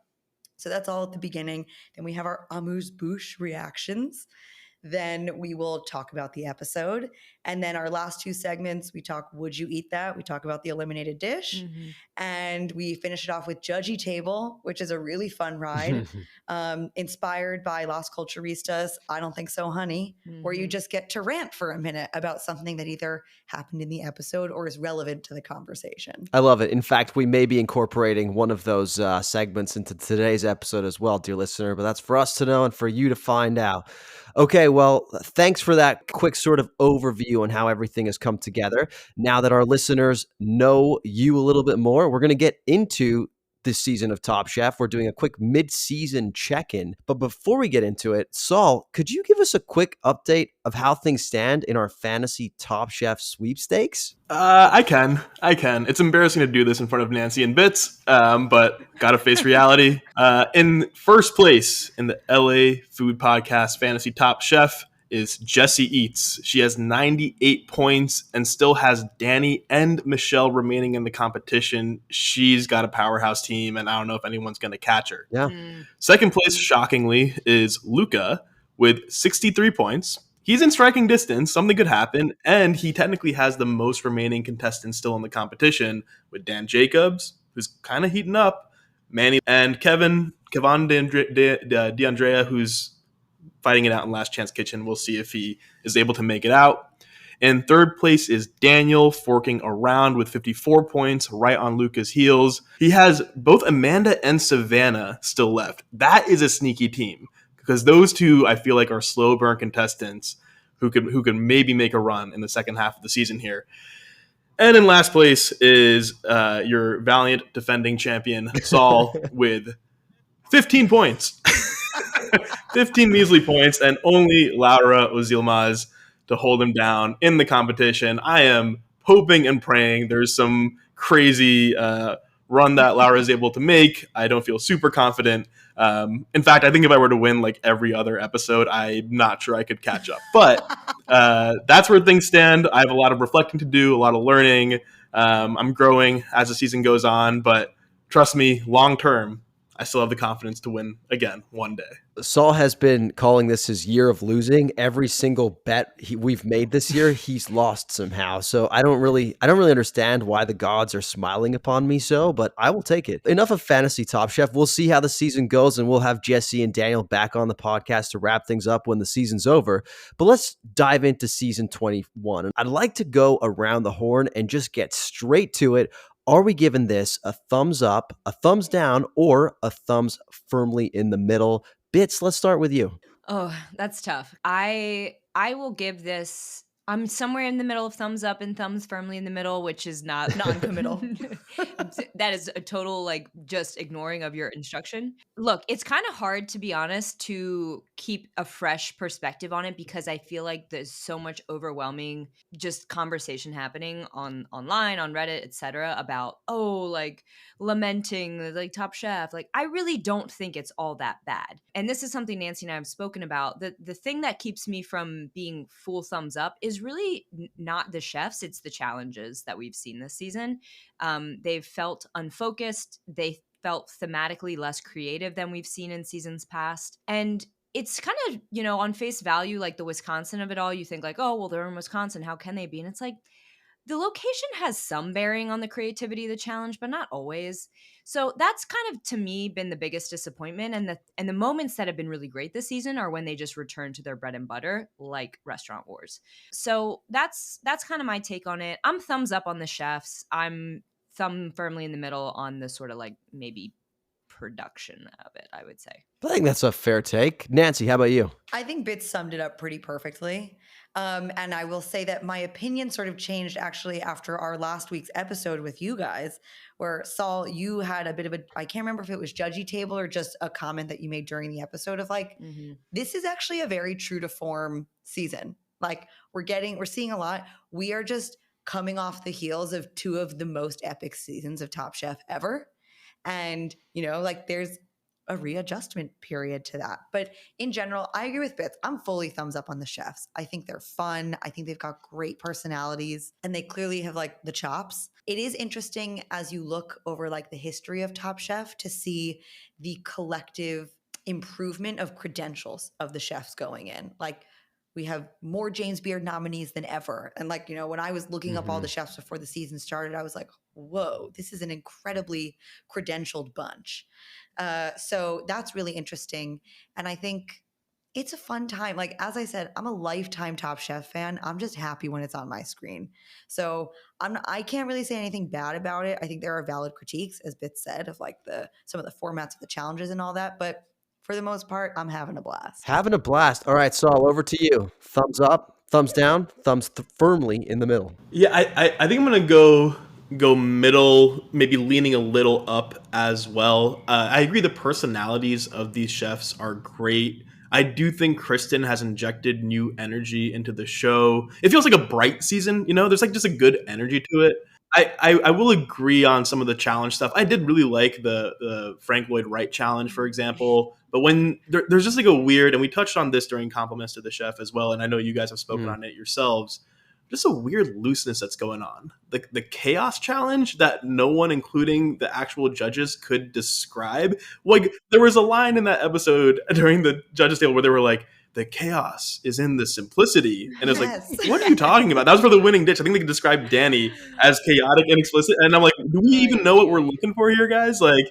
So that's all at the beginning. Then we have our amuse-bouche reactions. Then we will talk about the episode. And then our last 2 segments, we talk, would you eat that? We talk about the eliminated dish. Mm-hmm. And we finish it off with Judgy Table, which is a really fun ride, inspired by Las Culturistas, I Don't Think So, Honey, where you just get to rant for a minute about something that either happened in the episode or is relevant to the conversation. I love it. In fact, we may be incorporating one of those segments into today's episode as well, dear listener, but that's for us to know and for you to find out. Okay, well, thanks for that quick sort of overview on how everything has come together. Now that our listeners know you a little bit more, we're going to get into this season of Top Chef. We're doing a quick mid-season check-in. But before we get into it, Saul, could you give us a quick update of how things stand in our fantasy Top Chef sweepstakes? I can. It's embarrassing to do this in front of Nancy and Bits, but gotta face reality. In first place in the LA Food Podcast Fantasy Top Chef is Jessie Eats. She has 98 points and still has Danny and Michelle remaining in the competition. She's got a powerhouse team, and I don't know if anyone's going to catch her. Yeah. Second place, shockingly, is Luca with 63 points. He's in striking distance. Something could happen, and he technically has the most remaining contestants still in the competition with Dan Jacobs, who's kind of heating up, Manny, and Kevin DeAndrea, who's fighting it out in Last Chance Kitchen. We'll see if he is able to make it out. In third place is Daniel, forking around with 54 points, right on Luca's heels. He has both Amanda and Savannah still left. That is a sneaky team, because those two, I feel like, are slow burn contestants who could maybe make a run in the second half of the season here. And in last place is your valiant defending champion, Saul, with 15 points. 15 measly points, and only Laura Ozilmaz to hold him down in the competition. I am hoping and praying there's some crazy run that Laura is able to make. I don't feel super confident. In fact, I think if I were to win like every other episode, I'm not sure I could catch up. But that's where things stand. I have a lot of reflecting to do, a lot of learning. I'm growing as the season goes on, but trust me, long term, I still have the confidence to win again one day. Saul has been calling this his year of losing. Every single bet we've made this year, he's lost somehow. So I don't really understand why the gods are smiling upon me so, but I will take it. Enough of Fantasy Top Chef. We'll see how the season goes, and we'll have Jesse and Daniel back on the podcast to wrap things up when the season's over. But let's dive into season 21. I'd like to go around the horn and just get straight to it. Are we giving this a thumbs up, a thumbs down, or a thumbs firmly in the middle? Bits, let's start with you. Oh, that's tough. I will give this. I'm somewhere in the middle of thumbs up and thumbs firmly in the middle, which is not Non-committal. That is a total like just ignoring of your instruction. Look, it's kind of hard, to be honest, to keep a fresh perspective on it because I feel like there's so much overwhelming just conversation happening online, on Reddit, etc. about like lamenting like Top Chef. Like I really don't think it's all that bad. And this is something Nancy and I have spoken about. The thing that keeps me from being full thumbs up is really not the chefs, it's the challenges that we've seen this season. They've felt unfocused. They felt thematically less creative than we've seen in seasons past. And it's kind of, on face value, like the Wisconsin of it all, you think like, oh, well, they're in Wisconsin. How can they be? And it's like, the location has some bearing on the creativity of the challenge, but not always. So that's kind of, to me, been the biggest disappointment. And the moments that have been really great this season are when they just return to their bread and butter, like Restaurant Wars. So that's kind of my take on it. I'm thumbs up on the chefs. I'm thumb firmly in the middle on the sort of like maybe production of it, I would say. I think that's a fair take. Nancy, how about you? I think Bits summed it up pretty perfectly. And I will say that my opinion sort of changed actually after our last week's episode with you guys, where Saul, you had a bit of I can't remember if it was judgy table or just a comment that you made during the episode of like, this is actually a very true to form season. Like we're seeing a lot. We are just coming off the heels of two of the most epic seasons of Top Chef ever. And, like there's a readjustment period to that. But in general, I agree with Bits. I'm fully thumbs up on the chefs. I think they're fun. I think they've got great personalities and they clearly have like the chops. It is interesting as you look over like the history of Top Chef to see the collective improvement of credentials of the chefs going in. Like we have more James Beard nominees than ever. And like, when I was looking up all the chefs before the season started, I was like, whoa, this is an incredibly credentialed bunch. So that's really interesting. And I think it's a fun time. Like, as I said, I'm a lifetime Top Chef fan. I'm just happy when it's on my screen. So I can't really say anything bad about it. I think there are valid critiques, as Bits said, of like some of the formats of the challenges and all that. But for the most part, I'm having a blast. Having a blast. All right, Saul, over to you. Thumbs up, thumbs down, thumbs firmly in the middle. Yeah, I think I'm going to go middle, maybe leaning a little up as well. I agree the personalities of these chefs are great. I do think Kristen has injected new energy into the show. It feels like a bright season, there's like just a good energy to it. I will agree on some of the challenge stuff. I did really like the Frank Lloyd Wright challenge, for example. But when there's just like a weird, and we touched on this during compliments to the chef as well, and I know you guys have spoken on it yourselves, just a weird looseness that's going on. The chaos challenge that no one, including the actual judges, could describe. Like there was a line in that episode during the judges table where they were like, the chaos is in the simplicity. And it's like, what are you talking about? That was for the winning dish. I think they could describe Danny as chaotic and explicit. And I'm like, do we even know what we're looking for here, guys? Like,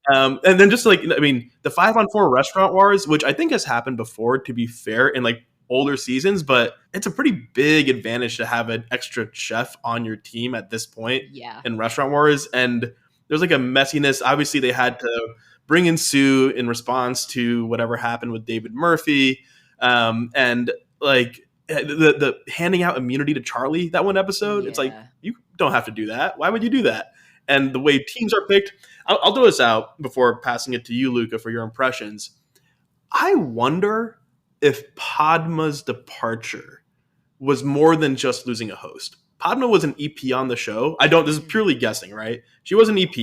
and then just like, I mean, the 5-on-4 restaurant wars, which I think has happened before, to be fair, in like older seasons, but it's a pretty big advantage to have an extra chef on your team at this point in restaurant wars. And there's like a messiness. Obviously, they had to bring in Sue in response to whatever happened with David Murphy. And like the handing out immunity to Charlie that one episode. It's like, Yeah. you don't have to do that. Why would you do that? And the way teams are picked, I'll throw this out before passing it to you, Luca, for your impressions. I wonder if Padma's departure was more than just losing a host. Padma was an EP on the show. This is purely guessing, right? She was an EP.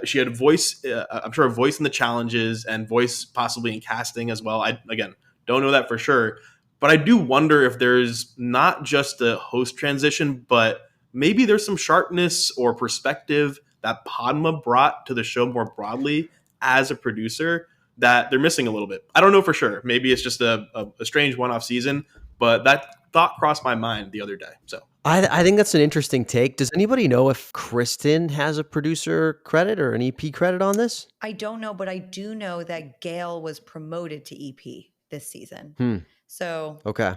She had a voice, I'm sure a voice in the challenges and voice possibly in casting as well. I, again, don't know that for sure. But I do wonder if there's not just a host transition, but maybe there's some sharpness or perspective that Padma brought to the show more broadly as a producer that they're missing a little bit. I don't know for sure. Maybe it's just a strange one-off season, but that thought crossed my mind the other day. So I think that's an interesting take. Does anybody know if Kristen has a producer credit or an EP credit on this? I don't know, but I do know that Gail was promoted to EP this season. So Okay.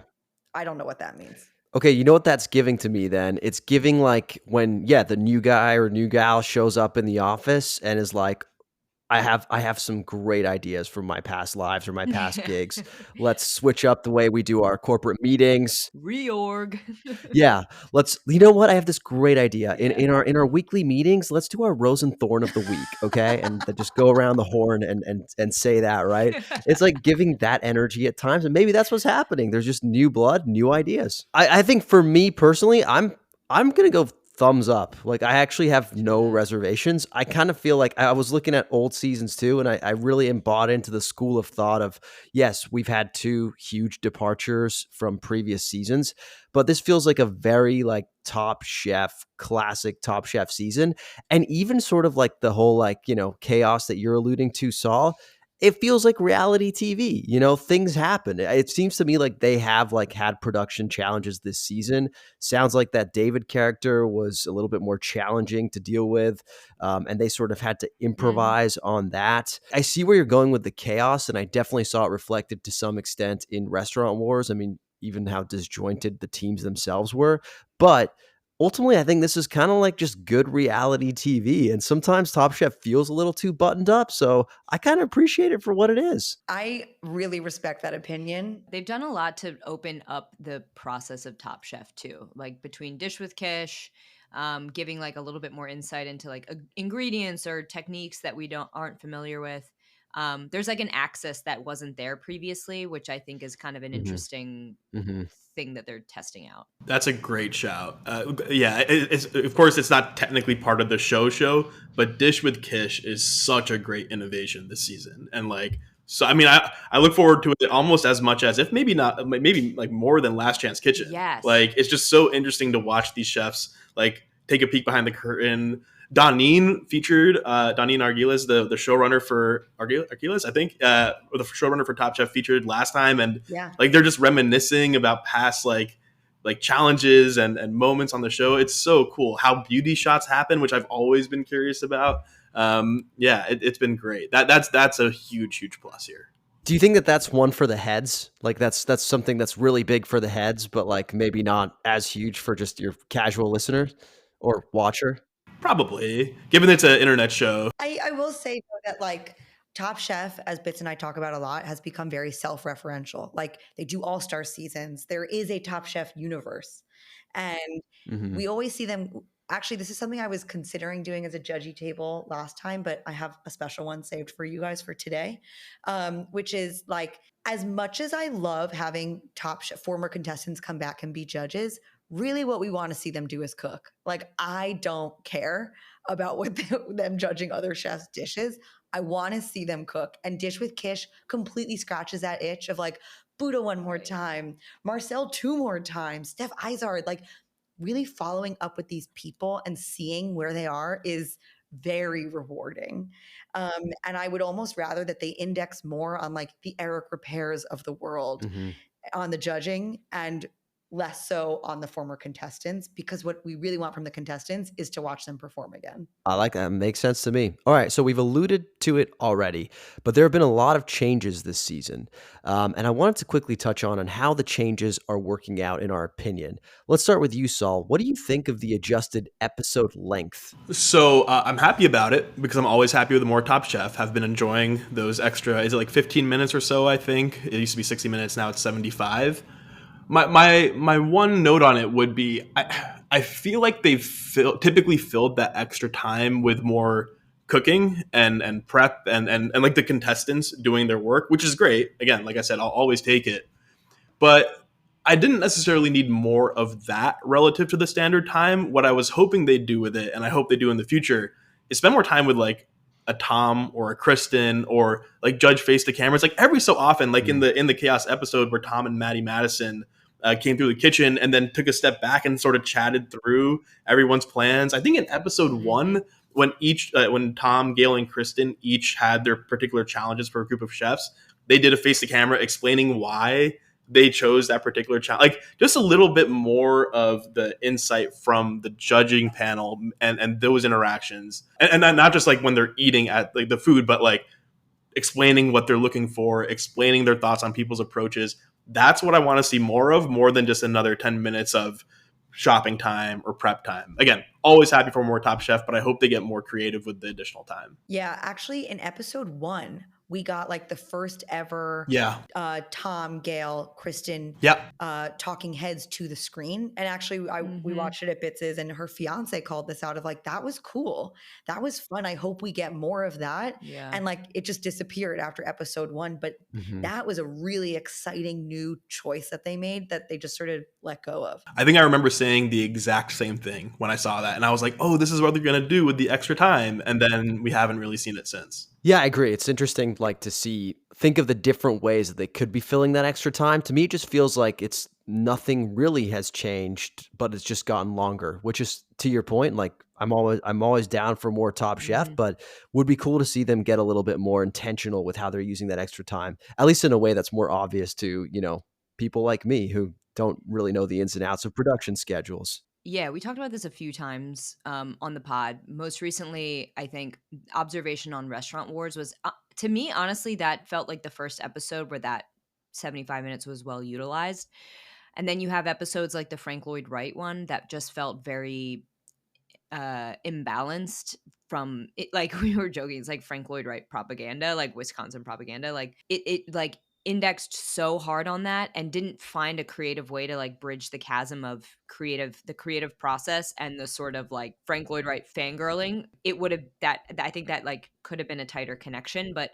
I don't know what that means. Okay, you know what that's giving to me then? It's giving like when, the new guy or new gal shows up in the office and is like, I have some great ideas from my past lives or my past gigs. Let's switch up the way we do our corporate meetings. Reorg. Yeah, you know what? I have this great idea. In our weekly meetings, let's do our rose and thorn of the week, okay? And then just go around the horn and say that, right? It's like giving that energy at times, and maybe that's what's happening. There's just new blood, new ideas. I think for me personally, I'm gonna go thumbs up. Like, I actually have no reservations. I kind of feel like I was looking at old seasons too, and I really am bought into the school of thought of, yes, we've had 2 huge departures from previous seasons, but this feels like a very like Top Chef, classic Top Chef season. And even sort of like the whole like, chaos that you're alluding to, Saul, it feels like reality TV. Things happen. It seems to me like they have like had production challenges this season. Sounds like that David character was a little bit more challenging to deal with. And they sort of had to improvise on that. I see where you're going with the chaos, and I definitely saw it reflected to some extent in Restaurant Wars. I mean, even how disjointed the teams themselves were. But ultimately, I think this is kind of like just good reality TV. And sometimes Top Chef feels a little too buttoned up. So I kind of appreciate it for what it is. I really respect that opinion. They've done a lot to open up the process of Top Chef too, like between Dish with Kish, giving like a little bit more insight into like ingredients or techniques that we aren't familiar with. There's like an access that wasn't there previously, which I think is kind of an interesting thing that they're testing out. That's a great shout. It's of course it's not technically part of the show, but Dish with Kish is such a great innovation this season, and like, so I mean, I look forward to it almost as much as, if maybe not, maybe like more than Last Chance Kitchen. Yes, like it's just so interesting to watch these chefs like take a peek behind the curtain. Donine featured Donine Arguelles, the showrunner for Arguelles, I think, or the showrunner for Top Chef, featured last time, and like they're just reminiscing about past like challenges and moments on the show. It's so cool how beauty shots happen, which I've always been curious about. It's been great. That's a huge plus here. Do you think that that's one for the heads? Like that's something that's really big for the heads, but like maybe not as huge for just your casual listener or watcher? Probably, given it's an internet show. I will say that like Top Chef, as Bits and I talk about a lot, has become very self-referential. Like they do all-star seasons. There is a Top Chef universe. And we always see them. Actually, this is something I was considering doing as a judgy table last time, but I have a special one saved for you guys for today, which is like, as much as I love having Top Chef former contestants come back and be judges, really what we want to see them do is cook. Like, I don't care about what them judging other chefs' dishes. I want to see them cook. And Dish with Kish completely scratches that itch of like, Buddha one more time, Marcel 2 more times, Steph Izard, like really following up with these people and seeing where they are is very rewarding. And I would almost rather that they index more on like the Eric Repairs of the world on the judging and less so on the former contestants, because what we really want from the contestants is to watch them perform again. I like that. Makes sense to me. All right. So we've alluded to it already, but there have been a lot of changes this season. And I wanted to quickly touch on how the changes are working out in our opinion. Let's start with you, Saul. What do you think of the adjusted episode length? So I'm happy about it because I'm always happy with more Top Chef. Have been enjoying those extra, is it like 15 minutes or so, I think? It used to be 60 minutes. Now it's 75. My one note on it would be I feel like they've typically filled that extra time with more cooking and prep and like the contestants doing their work, which is great. Again, like I said, I'll always take it. But I didn't necessarily need more of that relative to the standard time. What I was hoping they'd do with it, and I hope they do in the future, is spend more time with like a Tom or a Kristen or like Judge face to camera. It's like every so often, like in the Chaos episode where Tom and Maddie Madison came through the kitchen and then took a step back and sort of chatted through everyone's plans. I think in episode one, when Tom, Gail, and Kristen each had their particular challenges for a group of chefs, they did a face to camera explaining why they chose that particular challenge. Like just a little bit more of the insight from the judging panel and those interactions, and not just like when they're eating at like the food, but like explaining what they're looking for, explaining their thoughts on people's approaches. That's what I want to see more of, more than just another 10 minutes of shopping time or prep time. Again, always happy for more Top Chef, but I hope they get more creative with the additional time. Yeah, actually, in episode 1, we got like the first ever Tom, Gail, Kristen talking heads to the screen. And actually, we watched it at Bits's, and her fiance called this out of like, that was cool. That was fun. I hope we get more of that. Yeah. And like, it just disappeared after episode 1. But that was a really exciting new choice that they made that they just sort of let go of. I think I remember saying the exact same thing when I saw that. And I was like, oh, this is what they're going to do with the extra time. And then we haven't really seen it since. Yeah, I agree. It's interesting, like to think of the different ways that they could be filling that extra time. To me, it just feels like it's nothing really has changed, but it's just gotten longer. Which is to your point. Like I'm always down for more Top Chef, but would be cool to see them get a little bit more intentional with how they're using that extra time, at least in a way that's more obvious to people like me who don't really know the ins and outs of production schedules. Yeah, we talked about this a few times on the pod. Most recently, I think Observation on Restaurant Wars was, to me, honestly, that felt like the first episode where that 75 minutes was well utilized. And then you have episodes like the Frank Lloyd Wright one that just felt very imbalanced from it. Like we were joking, it's like Frank Lloyd Wright propaganda, like Wisconsin propaganda. Like it like indexed so hard on that and didn't find a creative way to like bridge the chasm of the creative process and the sort of like Frank Lloyd Wright fangirling. It would have I think that like could have been a tighter connection, but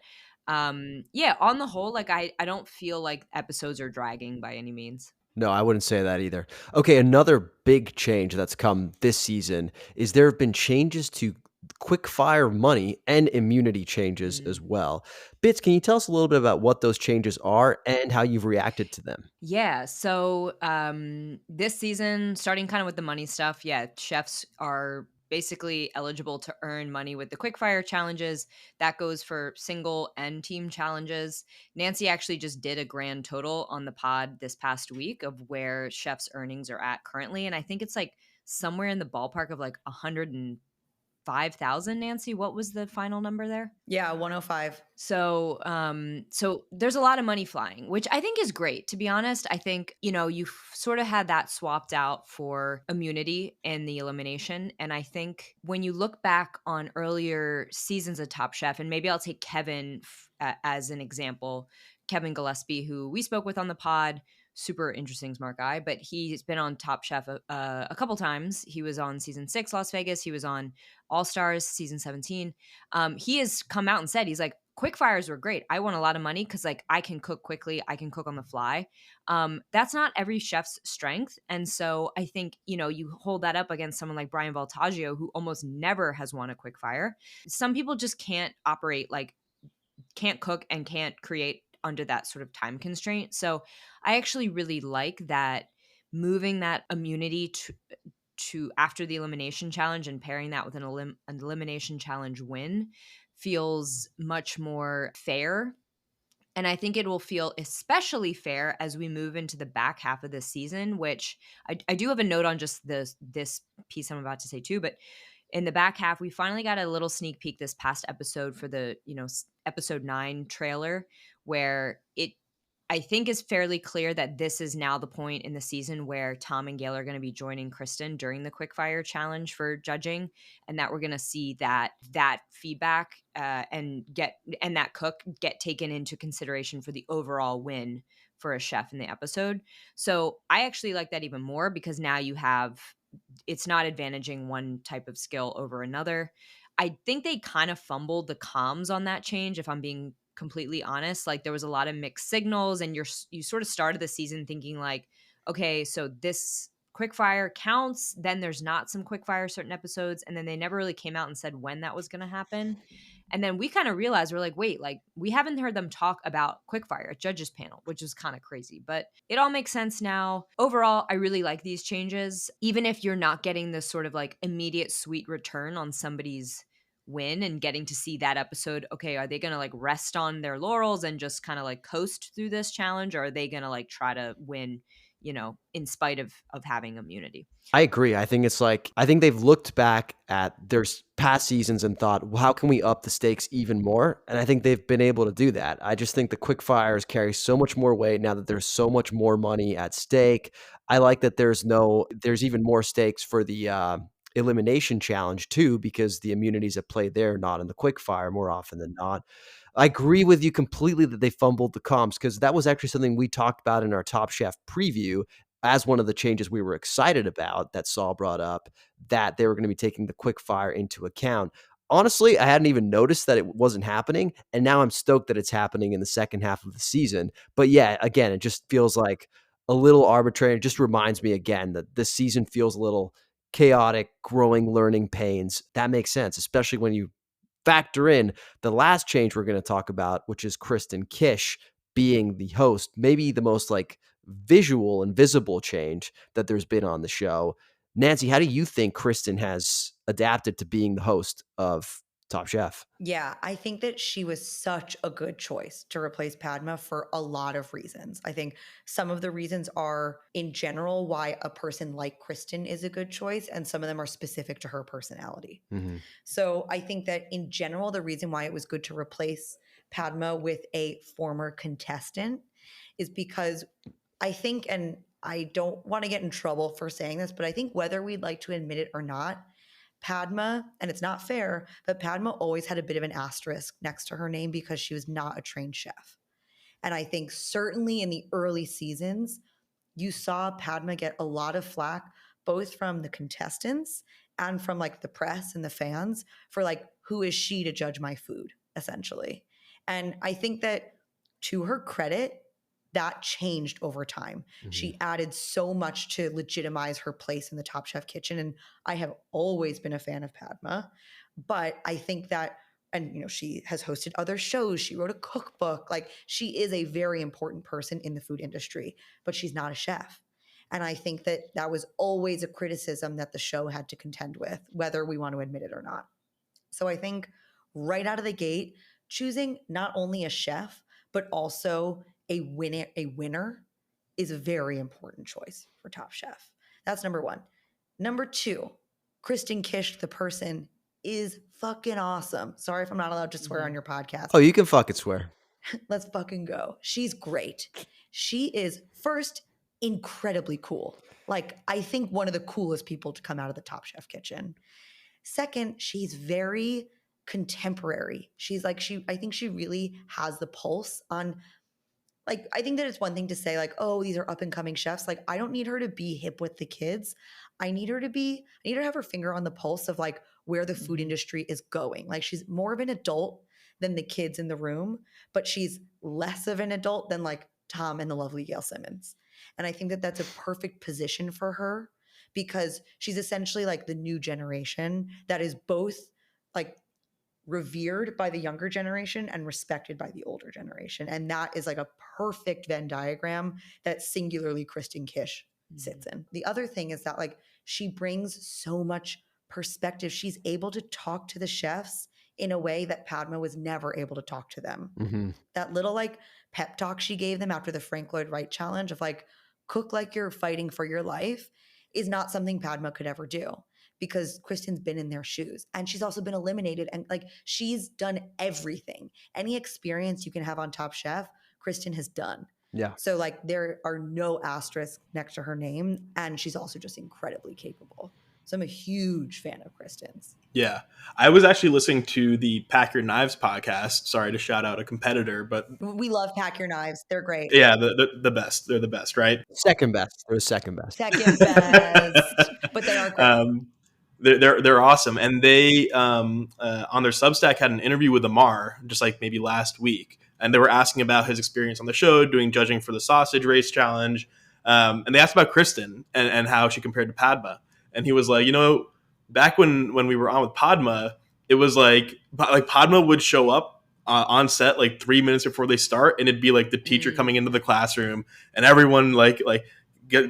yeah, on the whole, like I don't feel like episodes are dragging by any means. No, I wouldn't say that either. Okay, another big change that's come this season is there have been changes to quick fire money and immunity changes as well. Bits, can you tell us a little bit about what those changes are and how you've reacted to them? Yeah, so this season, starting kind of with the money stuff, yeah, chefs are basically eligible to earn money with the quickfire challenges. That goes for single and team challenges. Nancy actually just did a grand total on the pod this past week of where chefs' earnings are at currently, and I think it's like somewhere in the ballpark of like 105,000. Nancy, what was the final number there? Yeah, 105. So there's a lot of money flying, which I think is great. To be honest, I think, you sort of had that swapped out for immunity and the elimination. And I think when you look back on earlier seasons of Top Chef, and maybe I'll take Kevin as an example, Kevin Gillespie, who we spoke with on the pod, super interesting, smart guy, but he's been on Top Chef a couple times. He was on season 6, Las Vegas. He was on All Stars season 17. He has come out and said, he's like, quick fires were great. I won a lot of money because like I can cook quickly. I can cook on the fly. That's not every chef's strength. And so I think, you hold that up against someone like Brian Voltaggio, who almost never has won a quick fire. Some people just can't cook and can't create under that sort of time constraint. So I actually really like that, moving that immunity to after the elimination challenge and pairing that with an elimination challenge win feels much more fair. And I think it will feel especially fair as we move into the back half of this season, which I do have a note on just this piece I'm about to say too, but in the back half, we finally got a little sneak peek this past episode for the, episode 9 trailer, where I think is fairly clear that this is now the point in the season where Tom and Gail are going to be joining Kristen during the quickfire challenge for judging, and that we're going to see that feedback and that cook get taken into consideration for the overall win for a chef in the episode. So I actually like that even more because now it's not advantaging one type of skill over another. I think they kind of fumbled the comms on that change, if I'm being completely honest. Like there was a lot of mixed signals, and you sort of started the season thinking like, okay, so this quickfire counts, then there's not some quickfire certain episodes, and then they never really came out and said when that was going to happen. And then we kind of realized, we're like, wait, like we haven't heard them talk about quickfire at judges panel, which is kind of crazy, but it all makes sense now. Overall, I really like these changes, even if you're not getting this sort of like immediate sweet return on somebody's win and getting to see that episode. Okay, are they going to like rest on their laurels and just kind of like coast through this challenge, or are they going to like try to win, in spite of having immunity? I agree. I think they've looked back at their past seasons and thought, well, how can we up the stakes even more? And I think they've been able to do that. I just think the quick fires carry so much more weight now that there's so much more money at stake. I like that there's even more stakes for the elimination challenge too, because the immunities at play there, not in the quick fire more often than not. I agree with you completely that they fumbled the comms, because that was actually something we talked about in our Top Chef preview as one of the changes we were excited about that Saul brought up, that they were going to be taking the quick fire into account. Honestly, I hadn't even noticed that it wasn't happening, and now I'm stoked that it's happening in the second half of the season. But yeah, again, it just feels like a little arbitrary. It just reminds me again that this season feels a little chaotic, growing, learning pains. That makes sense, especially when you factor in the last change we're going to talk about, which is Kristen Kish being the host, maybe the most like visual and visible change that there's been on the show. Nancy, how do you think Kristen has adapted to being the host of Top Chef? Yeah, I think that she was such a good choice to replace Padma for a lot of reasons. I think some of the reasons are, in general, why a person like Kristen is a good choice, and some of them are specific to her personality. Mm-hmm. So I think that in general, the reason why it was good to replace Padma with a former contestant is because I think, and I don't want to get in trouble for saying this, but I think whether we'd like to admit it or not, Padma, and it's not fair, but Padma always had a bit of an asterisk next to her name because she was not a trained chef. And I think certainly in the early seasons, you saw Padma get a lot of flack, both from the contestants and from like the press and the fans, for like, who is she to judge my food, essentially. And I think that, to her credit, that changed over time. Mm-hmm. She added so much to legitimize her place in the Top Chef kitchen. And I have always been a fan of Padma. But I think that, and she has hosted other shows. She wrote a cookbook. Like, she is a very important person in the food industry, but she's not a chef. And I think that that was always a criticism that the show had to contend with, whether we want to admit it or not. So I think right out of the gate, choosing not only a chef, but also a winner is a very important choice for Top Chef. That's number one. Number two, Kristen Kish, the person, is fucking awesome. Sorry if I'm not allowed to swear on your podcast. Oh, you can fucking swear. Let's fucking go. She's great. She is, first, incredibly cool. Like, I think one of the coolest people to come out of the Top Chef kitchen. Second, she's very contemporary. She's like, I think she really has the pulse on, like, I think that it's one thing to say like, oh, these are up and coming chefs. Like, I don't need her to be hip with the kids. I need her to have her finger on the pulse of like where the food industry is going. Like, she's more of an adult than the kids in the room, but she's less of an adult than like Tom and the lovely Gail Simmons. And I think that that's a perfect position for her, because she's essentially like the new generation that is both like revered by the younger generation and respected by the older generation. And that is like a perfect Venn diagram that singularly Kristen Kish sits in. The other thing is that like she brings so much perspective. She's able to talk to the chefs in a way that Padma was never able to talk to them. Mm-hmm. That little like pep talk she gave them after the Frank Lloyd Wright challenge of like, cook like you're fighting for your life, is not something Padma could ever do, because Kristen's been in their shoes, and she's also been eliminated, and like she's done everything. Any experience you can have on Top Chef, Kristen has done. Yeah. So like there are no asterisks next to her name, and she's also just incredibly capable. So I'm a huge fan of Kristen's. Yeah. I was actually listening to the Pack Your Knives podcast. Sorry to shout out a competitor, but We love Pack Your Knives. They're great. yeah, the best. They're the best, right? Second best. It was second best. Second best. But they are great. They're awesome, and they on their Substack had an interview with Amar just like maybe last week, and they were asking about his experience on the show doing judging for the sausage race challenge, and they asked about Kristen and how she compared to Padma, and he was like, back when we were on with Padma, it was like Padma would show up on set like 3 minutes before they start, and it'd be like the teacher coming into the classroom, and everyone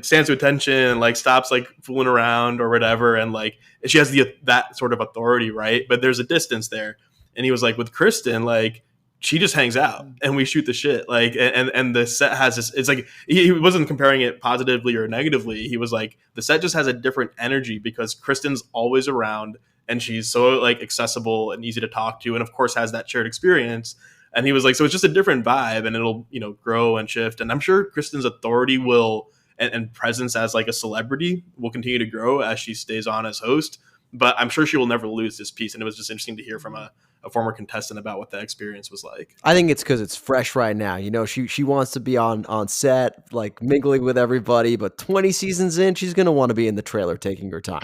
stands to attention and like stops like fooling around or whatever, and like she has that sort of authority, right? But there's a distance there, and he was like, with Kristen, like she just hangs out and we shoot the shit, like and the set has this. It's like he wasn't comparing it positively or negatively. He was like, the set just has a different energy because Kristen's always around and she's so like accessible and easy to talk to, and of course has that shared experience. And he was like, so it's just a different vibe, and it'll grow and shift. And I'm sure Kristen's authority will. And presence as like a celebrity will continue to grow as she stays on as host, but I'm sure she will never lose this piece. And it was just interesting to hear from a former contestant about what that experience was like. I think it's because it's fresh right now. She wants to be on set, like mingling with everybody, but 20 seasons in, she's going to want to be in the trailer taking her time.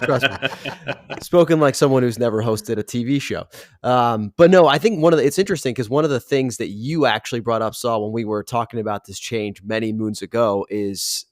Trust me. Spoken like someone who's never hosted a TV show. But no, I think it's interesting because one of the things that you actually brought up, Saul, when we were talking about this change many moons ago is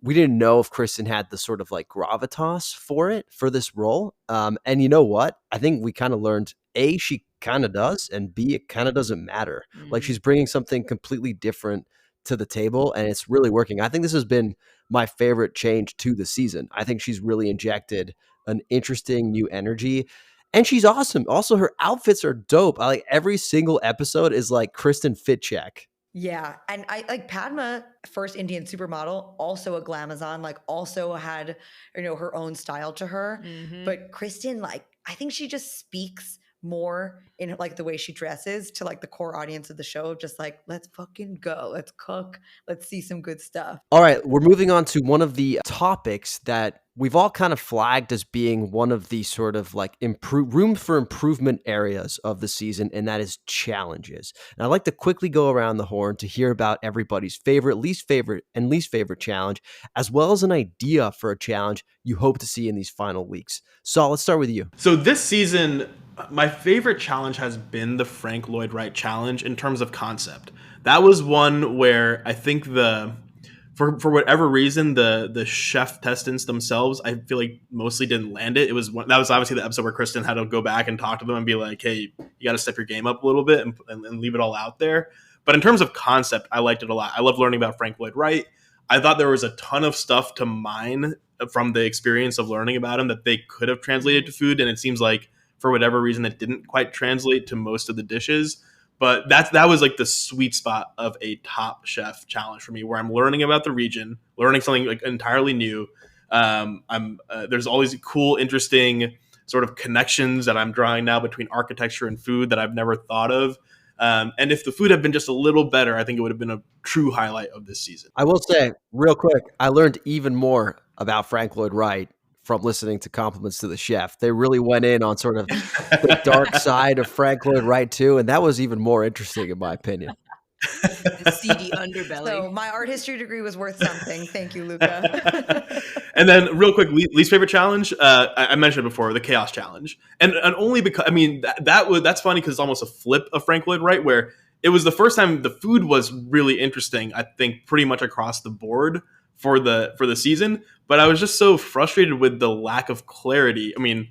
we didn't know if Kristen had the sort of like gravitas for this role. And you know what? I think we kind of learned, A, she kind of does, and B, it kind of doesn't matter. Like she's bringing something completely different to the table, and it's really working. I think this has been my favorite change to the season. I think she's really injected an interesting new energy, and she's awesome. Also, her outfits are dope. I like every single episode is like Kristen fit check. Yeah. And I like Padma, first Indian supermodel, also a glamazon, like also had, her own style to her. But Kristen, like, I think she just speaks more in like the way she dresses to like the core audience of the show. Just like, let's fucking go. Let's cook. Let's see some good stuff. All right. We're moving on to one of the topics that we've all kind of flagged as being one of the sort of like room for improvement areas of the season, and that is challenges. And I'd like to quickly go around the horn to hear about everybody's favorite, least favorite challenge, as well as an idea for a challenge you hope to see in these final weeks. Saul, let's start with you. So this season, my favorite challenge has been the Frank Lloyd Wright challenge in terms of concept. That was one where I think for whatever reason, the chef testants themselves, I feel like mostly didn't land it. That was obviously the episode where Kristen had to go back and talk to them and be like, hey, you got to step your game up a little bit and leave it all out there. But in terms of concept, I liked it a lot. I love learning about Frank Lloyd Wright. I thought there was a ton of stuff to mine from the experience of learning about him that they could have translated to food. And it seems like for whatever reason, it didn't quite translate to most of the dishes. But that was like the sweet spot of a Top Chef challenge for me, where I'm learning about the region, learning something like entirely new. There's all these cool, interesting sort of connections that I'm drawing now between architecture and food that I've never thought of. And if the food had been just a little better, I think it would have been a true highlight of this season. I will say real quick, I learned even more about Frank Lloyd Wright from listening to Compliments to the Chef. They really went in on sort of the dark side of Frank Lloyd Wright too, and that was even more interesting in my opinion. The seedy underbelly. So my art history degree was worth something. Thank you, Luca. And then real quick, least favorite challenge, I mentioned it before, the chaos challenge. And only because, I mean, that's funny because it's almost a flip of Frank Lloyd Wright, where it was the first time the food was really interesting, I think pretty much across the board for the season. But I was just so frustrated with the lack of clarity. I mean,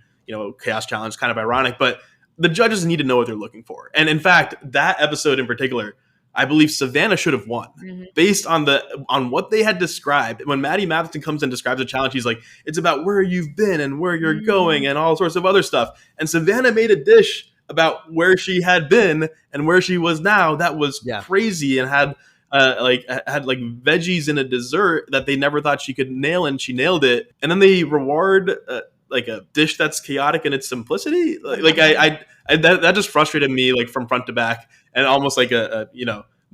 chaos challenge, kind of ironic, but the judges need to know what they're looking for. And in fact, that episode in particular, I believe Savannah should have won based on what they had described. When Maddie Matheson comes and describes a challenge, he's like, it's about where you've been and where you're going and all sorts of other stuff. And Savannah made a dish about where she had been and where she was now. That was crazy, and had veggies in a dessert that they never thought she could nail, and she nailed it. And then they reward like a dish that's chaotic in its simplicity. That just frustrated me, like from front to back, and almost like the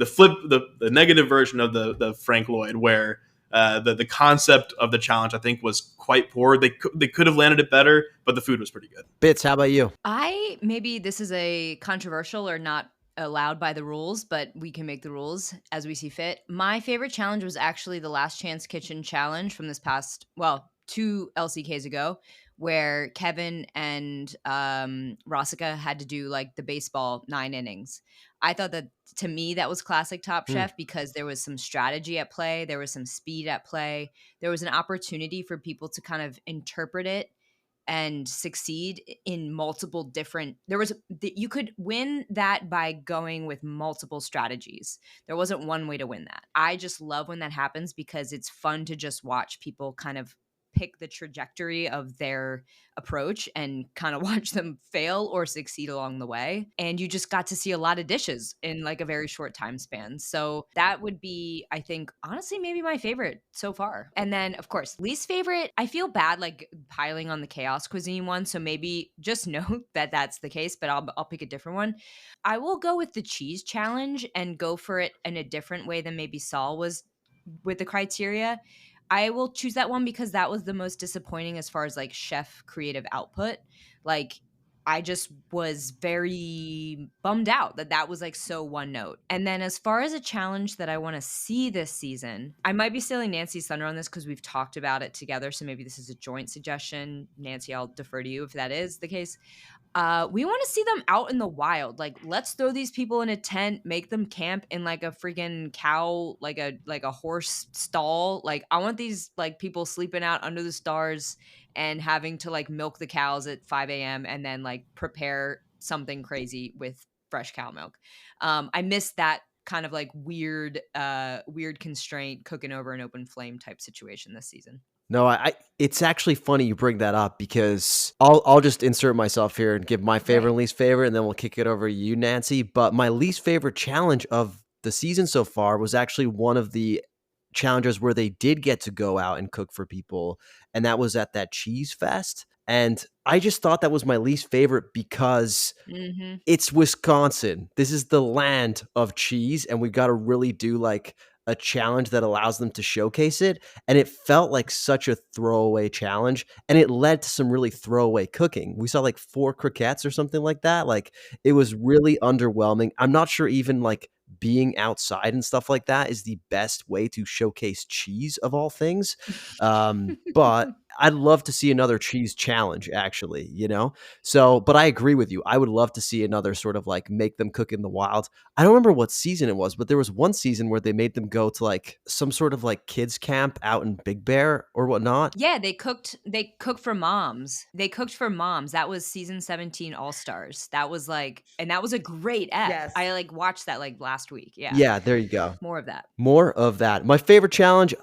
flip, the negative version of the Frank Lloyd, where The concept of the challenge, I think, was quite poor. They could have landed it better, but the food was pretty good. Bits, how about you? Maybe this is a controversial or not allowed by the rules, but we can make the rules as we see fit. My favorite challenge was actually the Last Chance Kitchen challenge from this past, well, 2 LCKs ago, where Kevin and Rosica had to do like the baseball 9 innings. I thought that, to me, that was classic Top Mm. Chef because there was some strategy at play, there was some speed at play, there was an opportunity for people to kind of interpret it and succeed in multiple different. You could win that by going with multiple strategies. There wasn't one way to win that. I just love when that happens because it's fun to just watch people kind of pick the trajectory of their approach and kind of watch them fail or succeed along the way. And you just got to see a lot of dishes in like a very short time span. So that would be, I think, honestly, maybe my favorite so far. And then, of course, least favorite, I feel bad like piling on the chaos cuisine one. So maybe just note that that's the case, but I'll pick a different one. I will go with the cheese challenge and go for it in a different way than maybe Saul was with the criteria. I will choose that one because that was the most disappointing as far as like chef creative output. Like, I just was very bummed out that that was like so one note. And then as far as a challenge that I want to see this season, I might be stealing Nancy's thunder on this because we've talked about it together. So maybe this is a joint suggestion. Nancy, I'll defer to you if that is the case. We want to see them out in the wild. Like, let's throw these people in a tent, make them camp in like a freaking cow, like a horse stall. Like, I want these like people sleeping out under the stars and having to like milk the cows at 5 a.m. and then like prepare something crazy with fresh cow milk. I miss that kind of like weird constraint cooking over an open flame type situation this season. No, it's actually funny you bring that up because I'll just insert myself here and give my favorite and least favorite, and then we'll kick it over to you, Nancy. But my least favorite challenge of the season so far was actually one of the challenges where they did get to go out and cook for people, and that was at that cheese fest. And I just thought that was my least favorite because it's Wisconsin. This is the land of cheese, and we've got to really do like a challenge that allows them to showcase it. And it felt like such a throwaway challenge, and it led to some really throwaway cooking. We saw like 4 croquettes or something like that. Like, it was really underwhelming. I'm not sure even like being outside and stuff like that is the best way to showcase cheese of all things. But I'd love to see another cheese challenge, actually, you know? So, but I agree with you. I would love to see another sort of like make them cook in the wild. I don't remember what season it was, but there was one season where they made them go to like some sort of like kids camp out in Big Bear or whatnot. Yeah, they cooked for moms. They cooked for moms. That was season 17 All Stars. That was like, and that was a great ep. Yes. I like watched that like last week. Yeah. Yeah, there you go. More of that. More of that. My favorite challenge,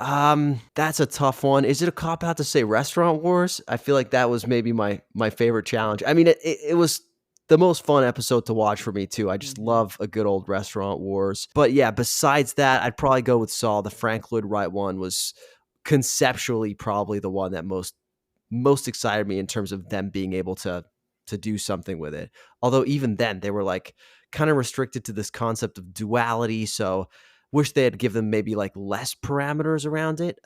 that's a tough one. Is it a cop out to say Restaurant Wars? I feel like that was maybe my favorite challenge. I mean, it was the most fun episode to watch for me too. I just love a good old Restaurant Wars. But yeah, besides that, I'd probably go with Saul. The Frank Lloyd Wright one was conceptually probably the one that most excited me in terms of them being able to do something with it. Although even then they were like kind of restricted to this concept of duality. So wish they had given them maybe like less parameters around it.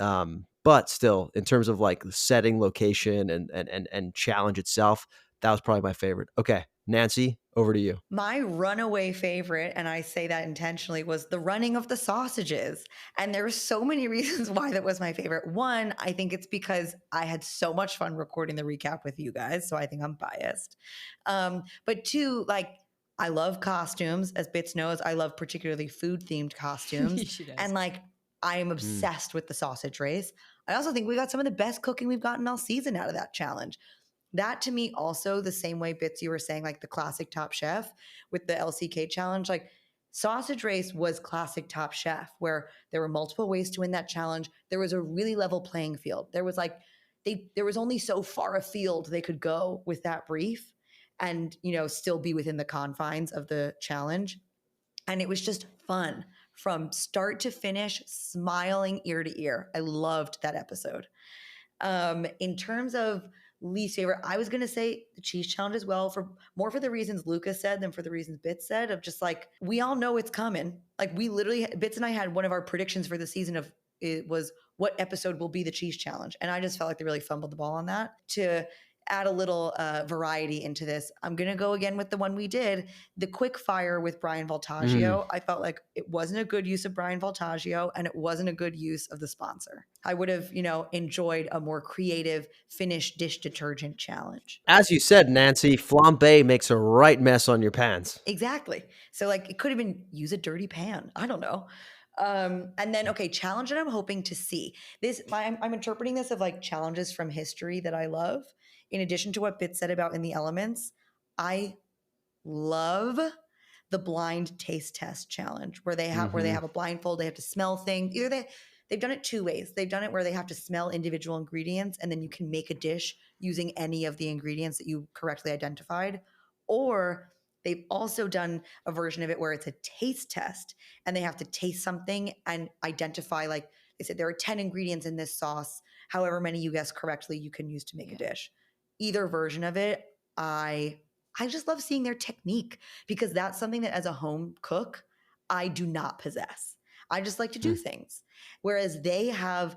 But still, in terms of like the setting, location, and challenge itself, that was probably my favorite. Okay, Nancy, over to you. My runaway favorite, and I say that intentionally, was the running of the sausages. And there were so many reasons why that was my favorite. One, I think it's because I had so much fun recording the recap with you guys. So I think I'm biased. But two, like, I love costumes. As Bits knows, I love particularly food-themed costumes. She does. And like, I am obsessed with the sausage race. I also think we got some of the best cooking we've gotten all season out of that challenge. That to me also, the same way, Bits, you were saying, like the classic Top Chef with the LCK challenge, like sausage race was classic Top Chef, where there were multiple ways to win that challenge. There was a really level playing field. There was like, there was only so far afield they could go with that brief and, you know, still be within the confines of the challenge. And it was just fun from start to finish, smiling ear to ear. I loved that episode. In terms of least favorite, I was going to say the cheese challenge as well, for more for the reasons Lucas said than for the reasons Bits said, of just like, we all know it's coming. Like, we literally, Bits and I had one of our predictions for the season of, it was what episode will be the cheese challenge. And I just felt like they really fumbled the ball on that. To add a little variety into this, I'm going to go again with the one we did, the quick fire with Brian Voltaggio. I felt like it wasn't a good use of Brian Voltaggio, and it wasn't a good use of the sponsor. I would have, enjoyed a more creative Finnish dish detergent challenge. As you said, Nancy, flambe makes a right mess on your pans. Exactly. So like it could have been use a dirty pan. I don't know. And then, okay, challenge that I'm hoping to see. I'm interpreting this of like challenges from history that I love. In addition to what Bit said about In the Elements, I love the blind taste test challenge where they have a blindfold, they have to smell things. Either they've done it two ways. They've done it where they have to smell individual ingredients and then you can make a dish using any of the ingredients that you correctly identified, or they've also done a version of it where it's a taste test and they have to taste something and identify, like they said, there are 10 ingredients in this sauce. However many you guess correctly, you can use to make a dish. Either version of it, I just love seeing their technique, because that's something that as a home cook, I do not possess. I just like to do things. Whereas they have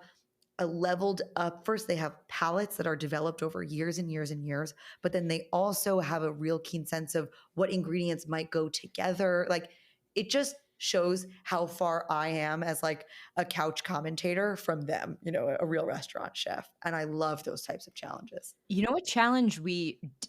a leveled up, first they have palettes that are developed over years and years and years, but then they also have a real keen sense of what ingredients might go together. Like it just shows how far I am as like a couch commentator from them, a real restaurant chef. And I love those types of challenges. You know what challenge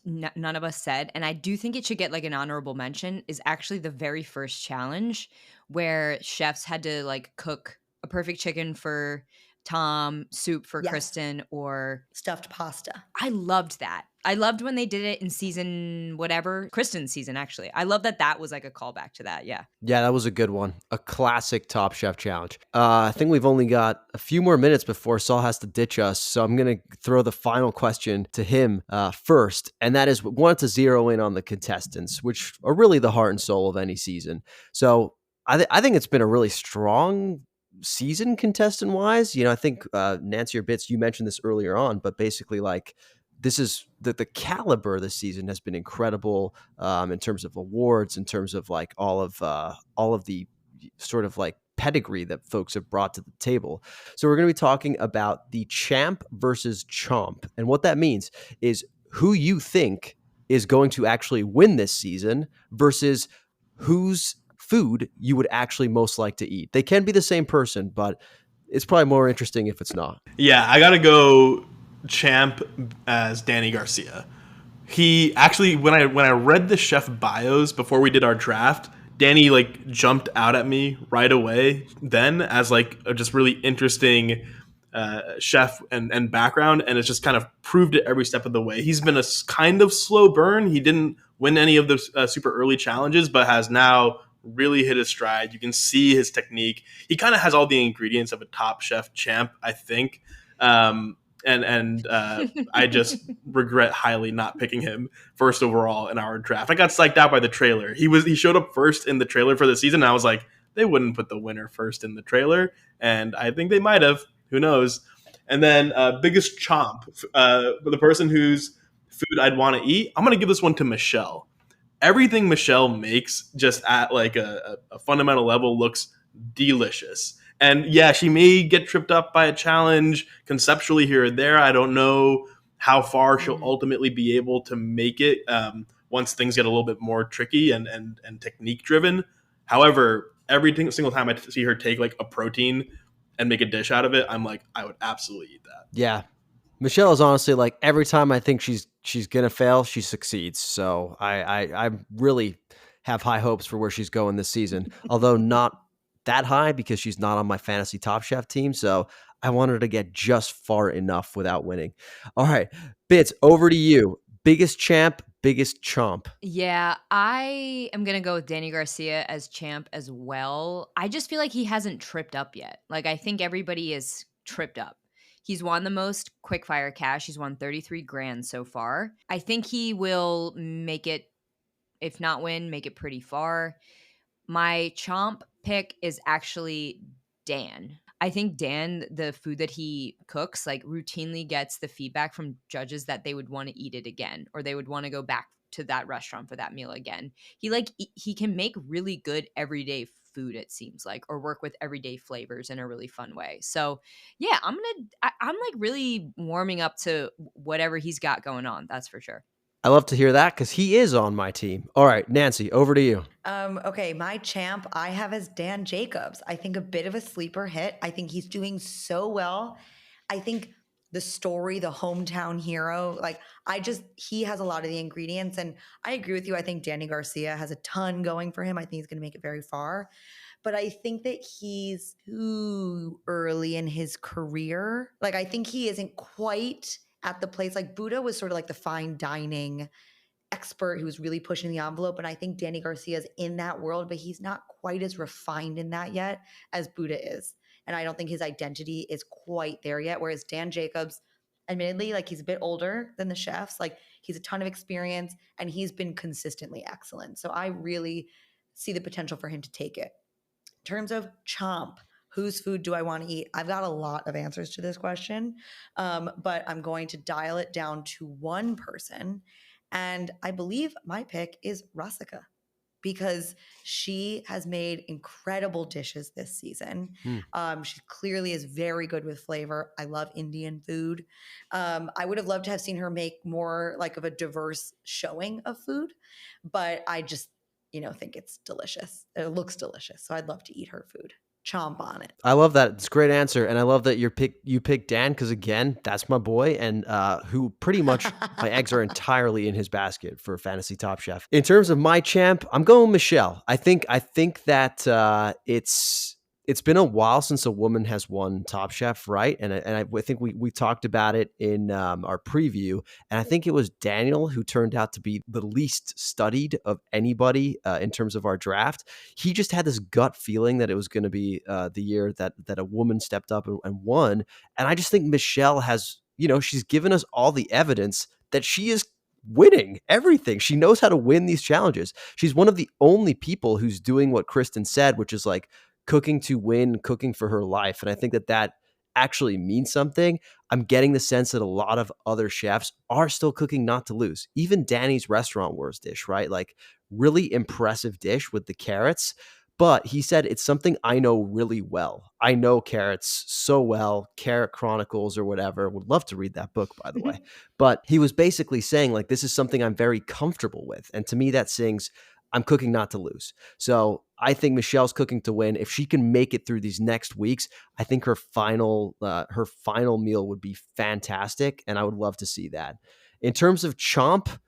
none of us said, and I do think it should get like an honorable mention, is actually the very first challenge where chefs had to like cook a perfect chicken for Tom, soup for Yes. Kristen, or Stuffed pasta. I loved that. I loved when they did it in season whatever, Kristen's season actually. I love that was like a callback to that. Yeah. Yeah, that was a good one. A classic Top Chef challenge. I think we've only got a few more minutes before Saul has to ditch us. So I'm going to throw the final question to him first. And that is, we wanted to zero in on the contestants, which are really the heart and soul of any season. So I think it's been a really strong season contestant wise. I think Nancy or Bits, you mentioned this earlier on, but basically like, this is the caliber of this season has been incredible in terms of awards, in terms of like all of the sort of like pedigree that folks have brought to the table. So we're going to be talking about the champ versus chomp. And what that means is who you think is going to actually win this season versus whose food you would actually most like to eat. They can be the same person, but it's probably more interesting if it's not. Yeah, I got to go champ as Danny Garcia. He actually, when I read the chef bios before we did our draft, Danny like jumped out at me right away then as like a just really interesting chef and background, and it's just kind of proved it every step of the way. He's been a kind of slow burn. He didn't win any of the super early challenges, but has now really hit his stride. You can see his technique. He kind of has all the ingredients of a Top Chef champ, I think. I just regret highly not picking him first overall in our draft. I got psyched out by the trailer. He showed up first in the trailer for the season, and I was like, they wouldn't put the winner first in the trailer, and I think they might have. Who knows? And then biggest chomp, for the person whose food I'd want to eat, I'm going to give this one to Michelle. Everything Michelle makes just at like a fundamental level looks delicious. And yeah, she may get tripped up by a challenge conceptually here or there. I don't know how far she'll ultimately be able to make it once things get a little bit more tricky and technique driven. However, every single time I see her take like a protein and make a dish out of it, I'm like, I would absolutely eat that. Yeah. Michelle is honestly like every time I think she's gonna fail, she succeeds. So I really have high hopes for where she's going this season, although not that high because she's not on my fantasy Top Chef team. So I want her to get just far enough without winning. All right, Bits, over to you. Biggest champ, biggest chomp. Yeah, I am going to go with Danny Garcia as champ as well. I just feel like he hasn't tripped up yet. Like I think everybody is tripped up. He's won the most quickfire cash. He's won 33 grand so far. I think he will make it, if not win, make it pretty far. My chomp pick is actually Dan. I think Dan, the food that he cooks, like routinely gets the feedback from judges that they would want to eat it again, or they would want to go back to that restaurant for that meal again. He can make really good everyday food, it seems like, or work with everyday flavors in a really fun way. So yeah, I'm like really warming up to whatever he's got going on. That's for sure. I love to hear that because he is on my team. All right, Nancy, over to you. Okay, my champ I have as Dan Jacobs. I think a bit of a sleeper hit. I think he's doing so well. I think the story, the hometown hero, like he has a lot of the ingredients. And I agree with you. I think Danny Garcia has a ton going for him. I think he's going to make it very far. But I think that he's too early in his career. Like, I think he isn't quite at the place. Like, Buddha was sort of like the fine dining expert who was really pushing the envelope. And I think Danny Garcia is in that world, but he's not quite as refined in that yet as Buddha is. And I don't think his identity is quite there yet. Whereas Dan Jacobs, admittedly, like, he's a bit older than the chefs. Like, he's a ton of experience and he's been consistently excellent. So I really see the potential for him to take it. In terms of chomp, whose food do I want to eat? I've got a lot of answers to this question, but I'm going to dial it down to one person. And I believe my pick is Rusika, because she has made incredible dishes this season. She clearly is very good with flavor. I love Indian food. I would have loved to have seen her make more like of a diverse showing of food, but I just, think it's delicious. It looks delicious. So I'd love to eat her food. Chomp on it. I love that. It's a great answer. And I love that you picked Dan because, again, that's my boy, and who pretty much my eggs are entirely in his basket for Fantasy Top Chef. In terms of my champ, I'm going Michelle. I think that it's been a while since a woman has won Top Chef, right? And I think we talked about it in our preview, and I think it was Daniel who turned out to be the least studied of anybody in terms of our draft. He just had this gut feeling that it was going to be the year that a woman stepped up and won. And I just think Michelle has, she's given us all the evidence that she is winning everything. She knows how to win these challenges. She's one of the only people who's doing what Kristen said, which is like, cooking to win, cooking for her life. And I think that actually means something. I'm getting the sense that a lot of other chefs are still cooking not to lose. Even Danny's Restaurant Wars dish, right? Like, really impressive dish with the carrots. But he said, it's something I know really well. I know carrots so well, Carrot Chronicles or whatever. Would love to read that book, by the way. But he was basically saying, like, this is something I'm very comfortable with. And to me, that sings, I'm cooking not to lose. So I think Michelle's cooking to win. If she can make it through these next weeks, I think her final meal would be fantastic, and I would love to see that. In terms of chomp,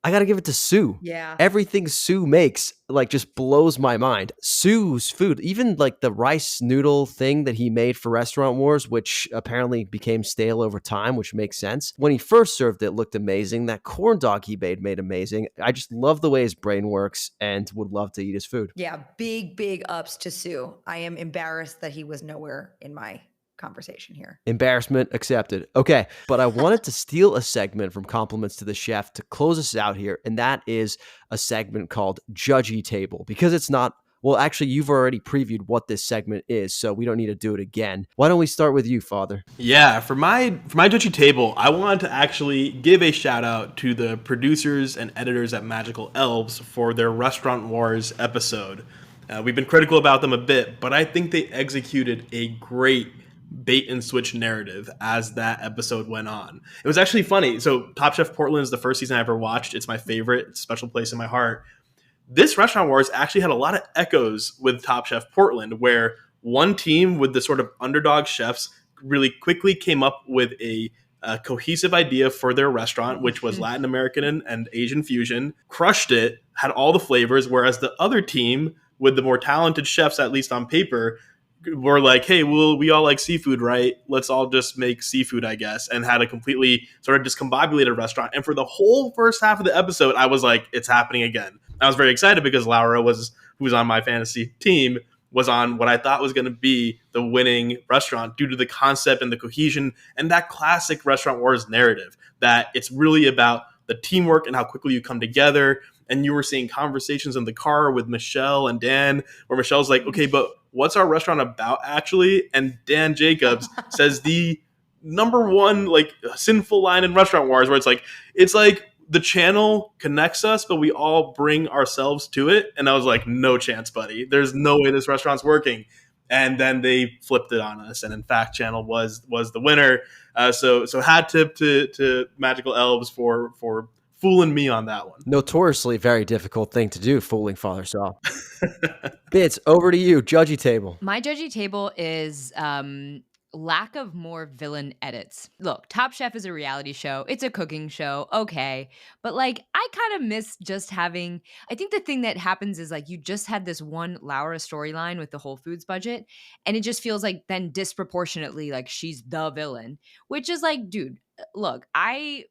I got to give it to Sue. Yeah. Everything Sue makes, like, just blows my mind. Sue's food, even like the rice noodle thing that he made for Restaurant Wars, which apparently became stale over time, which makes sense. When he first served it, looked amazing. That corn dog he made amazing. I just love the way his brain works and would love to eat his food. Yeah, big ups to Sue. I am embarrassed that he was nowhere in my conversation here. Embarrassment accepted. Okay, but I wanted to steal a segment from Compliments to the Chef to close us out here, and that is a segment called Judgy Table, because it's not, well, actually, you've already previewed what this segment is, so we don't need to do it again. Why don't we start with you, Father? Yeah, for my Judgy Table, I wanted to actually give a shout out to the producers and editors at Magical Elves for their Restaurant Wars episode. We've been critical about them a bit, but I think they executed a great bait and switch narrative as that episode went on. It was actually funny. So Top Chef Portland is the first season I ever watched. It's my favorite. It's a special place in my heart. This Restaurant Wars actually had a lot of echoes with Top Chef Portland, where one team with the sort of underdog chefs really quickly came up with a cohesive idea for their restaurant, which was Latin American and Asian fusion, crushed it, had all the flavors, whereas the other team with the more talented chefs, at least on paper, were like, hey, we all like seafood, right? Let's all just make seafood, I guess, and had a completely sort of discombobulated restaurant. And for the whole first half of the episode, I was like, it's happening again. I was very excited because Laura who was on my fantasy team, was on what I thought was going to be the winning restaurant due to the concept and the cohesion and that classic Restaurant Wars narrative, that it's really about the teamwork and how quickly you come together. And you were seeing conversations in the car with Michelle and Dan, where Michelle's like, okay, but what's our restaurant about actually? And Dan Jacobs says the number one like sinful line in Restaurant Wars, where it's like the channel connects us, but we all bring ourselves to it. And I was like, no chance, buddy. There's no way this restaurant's working. And then they flipped it on us, and in fact, Channel was the winner. So hat tip to Magical Elves for fooling me on that one. Notoriously very difficult thing to do, fooling Father Sal. Bits, over to you, judgy table. My judgy table is lack of more villain edits. Look, Top Chef is a reality show. It's a cooking show. Okay. But like, I kind of miss just having, I think the thing that happens is like, you just had this one Laura storyline with the Whole Foods budget. And it just feels like then disproportionately, like she's the villain, which is like, dude, look, I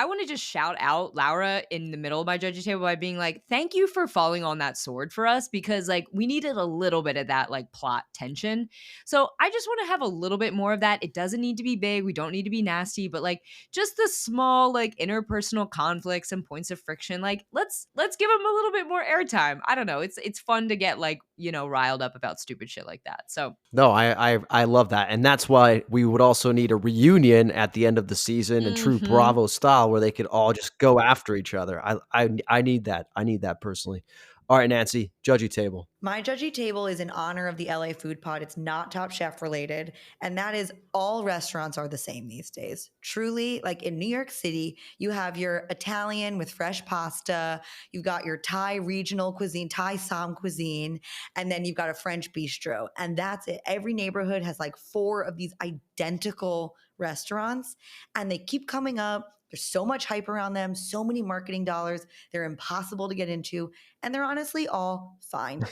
want to just shout out Laura in the middle of my judgy table by being like, thank you for falling on that sword for us, because like we needed a little bit of that like plot tension. So I just want to have a little bit more of that. It doesn't need to be big. We don't need to be nasty, but like just the small like interpersonal conflicts and points of friction. Like let's give them a little bit more airtime. I don't know. It's fun to get like, you know, riled up about stupid shit like that. So No, I love that. And that's why we would also need a reunion at the end of the season in true Bravo style where they could all just go after each other. I need that. I need that personally. All right, Nancy, judgy table. My judgy table is in honor of the LA Food Pod. It's not Top Chef related. And that is all restaurants are the same these days. Truly, like in New York City, you have your Italian with fresh pasta. You've got your Thai regional cuisine, Thai Som cuisine. And then you've got a French bistro. And that's it. Every neighborhood has like 4 of these identical restaurants. And they keep coming up. There's so much hype around them, so many marketing dollars. They're impossible to get into. And they're honestly all fine.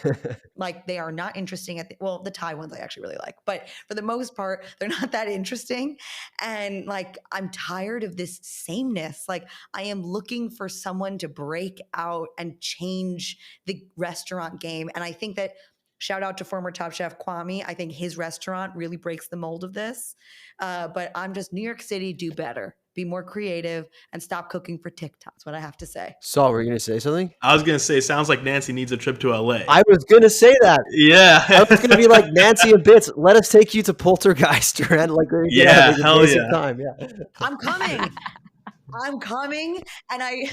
Like they are not interesting the Thai ones I actually really like. But for the most part, they're not that interesting. And like, I'm tired of this sameness. Like I am looking for someone to break out and change the restaurant game. And I think that shout out to former Top Chef Kwame. I think his restaurant really breaks the mold of this. But I'm just New York City, do better. Be more creative and stop cooking for TikTok. That's what I have to say. Saul, were you going to say something? I was going to say, sounds like Nancy needs a trip to LA. I was going to say that. Yeah. I was going to be like, Nancy and Bits, let us take you to Poltergeist. Right? Like, hell yeah. Time. Yeah. I'm coming. I'm coming. And I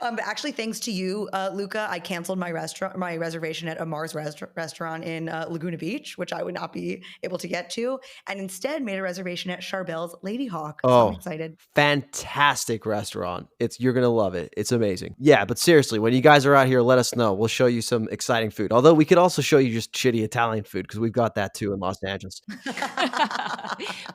actually, thanks to you, Luca, I canceled my reservation at Amar's restaurant in Laguna Beach, which I would not be able to get to, and instead made a reservation at Charbel's Lady Hawk. So I'm excited. Fantastic restaurant. You're going to love it. It's amazing. Yeah, but seriously, when you guys are out here, let us know. We'll show you some exciting food. Although we could also show you just shitty Italian food because we've got that too in Los Angeles.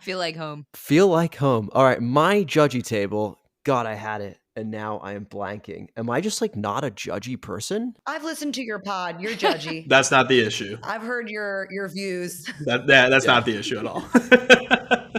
Feel like home. Feel like home. All right, my judgy table. God, I had it, and now I am blanking. Am I just like not a judgy person? I've listened to your pod. You're judgy. That's not the issue. I've heard your views. That's not the issue at all.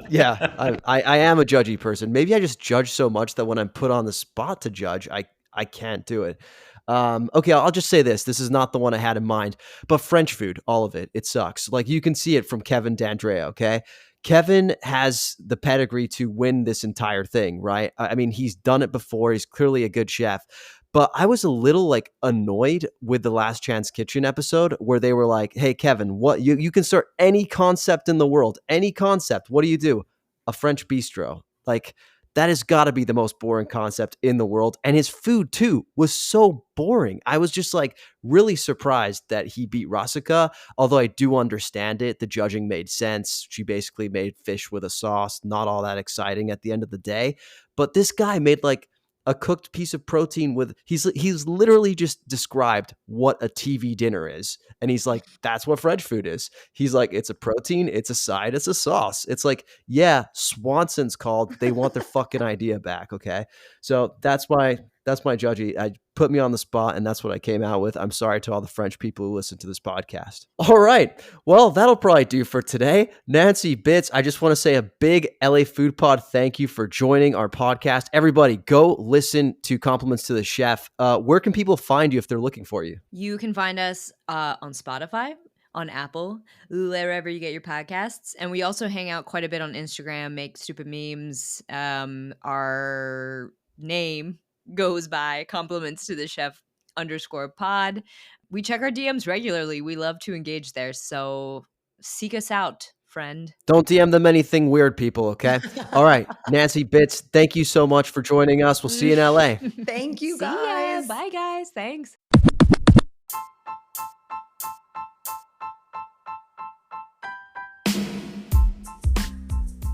Yeah, I am a judgy person. Maybe I just judge so much that when I'm put on the spot to judge, I can't do it. Okay, I'll just say this. This is not the one I had in mind, but French food, all of it sucks. Like you can see it from Kevin D'Andrea, okay? Kevin has the pedigree to win this entire thing, right? I mean, he's done it before. He's clearly a good chef. But I was a little like annoyed with the Last Chance Kitchen episode where they were like, hey, Kevin, what you can start any concept in the world, any concept. What do? A French bistro. Like that has got to be the most boring concept in the world. And his food too was so boring. I was just like really surprised that he beat Rasica. Although I do understand it. The judging made sense. She basically made fish with a sauce. Not all that exciting at the end of the day. But this guy made like a cooked piece of protein with he's literally just described what a TV dinner is. And he's like, that's what French food is. He's like, it's a protein, it's a side, it's a sauce. It's like, yeah, Swanson's called. They want their fucking idea back. Okay. So that's my judgy. I put me on the spot and that's what I came out with. I'm sorry to all the French people who listen to this podcast. All right. Well, that'll probably do for today. Nancy, Bits, I just want to say a big LA Food Pod thank you for joining our podcast. Everybody go listen to Compliments to the Chef. Where can people find you if they're looking for you? You can find us on Spotify, on Apple, wherever you get your podcasts. And we also hang out quite a bit on Instagram, make stupid memes. Our name goes by Compliments to the Chef _pod. We check our DMs regularly. We love to engage there. So seek us out. friend. Don't DM them anything weird, people, okay? All right, Nancy Bitts, thank you so much for joining us. We'll see you in LA. Thank you, See ya. guys. Bye, guys. Thanks.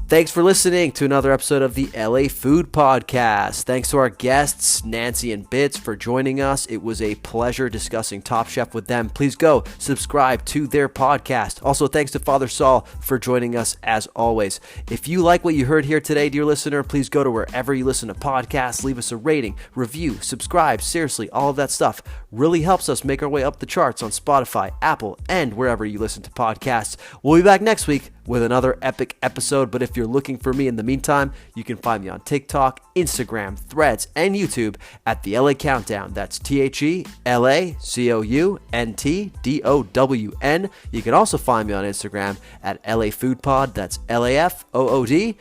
Thanks for listening to another episode of the LA Food Podcast. Thanks to our guests, Nancy and Bitts, for joining us. It was a pleasure discussing Top Chef with them. Please go subscribe to their podcast. Also, thanks to Father Sal for joining us as always. If you like what you heard here today, dear listener, please go to wherever you listen to podcasts, leave us a rating, review, subscribe. Seriously, all of that stuff really helps us make our way up the charts on Spotify, Apple, and wherever you listen to podcasts. We'll be back next week with another epic episode. But if you're looking for me in the meantime, you can find me on TikTok, Instagram, Threads, and YouTube at the LA Countdown. That's TheLACOUNTDOWN. You can also find me on Instagram at LA Food Pod. That's LAFOODPOD.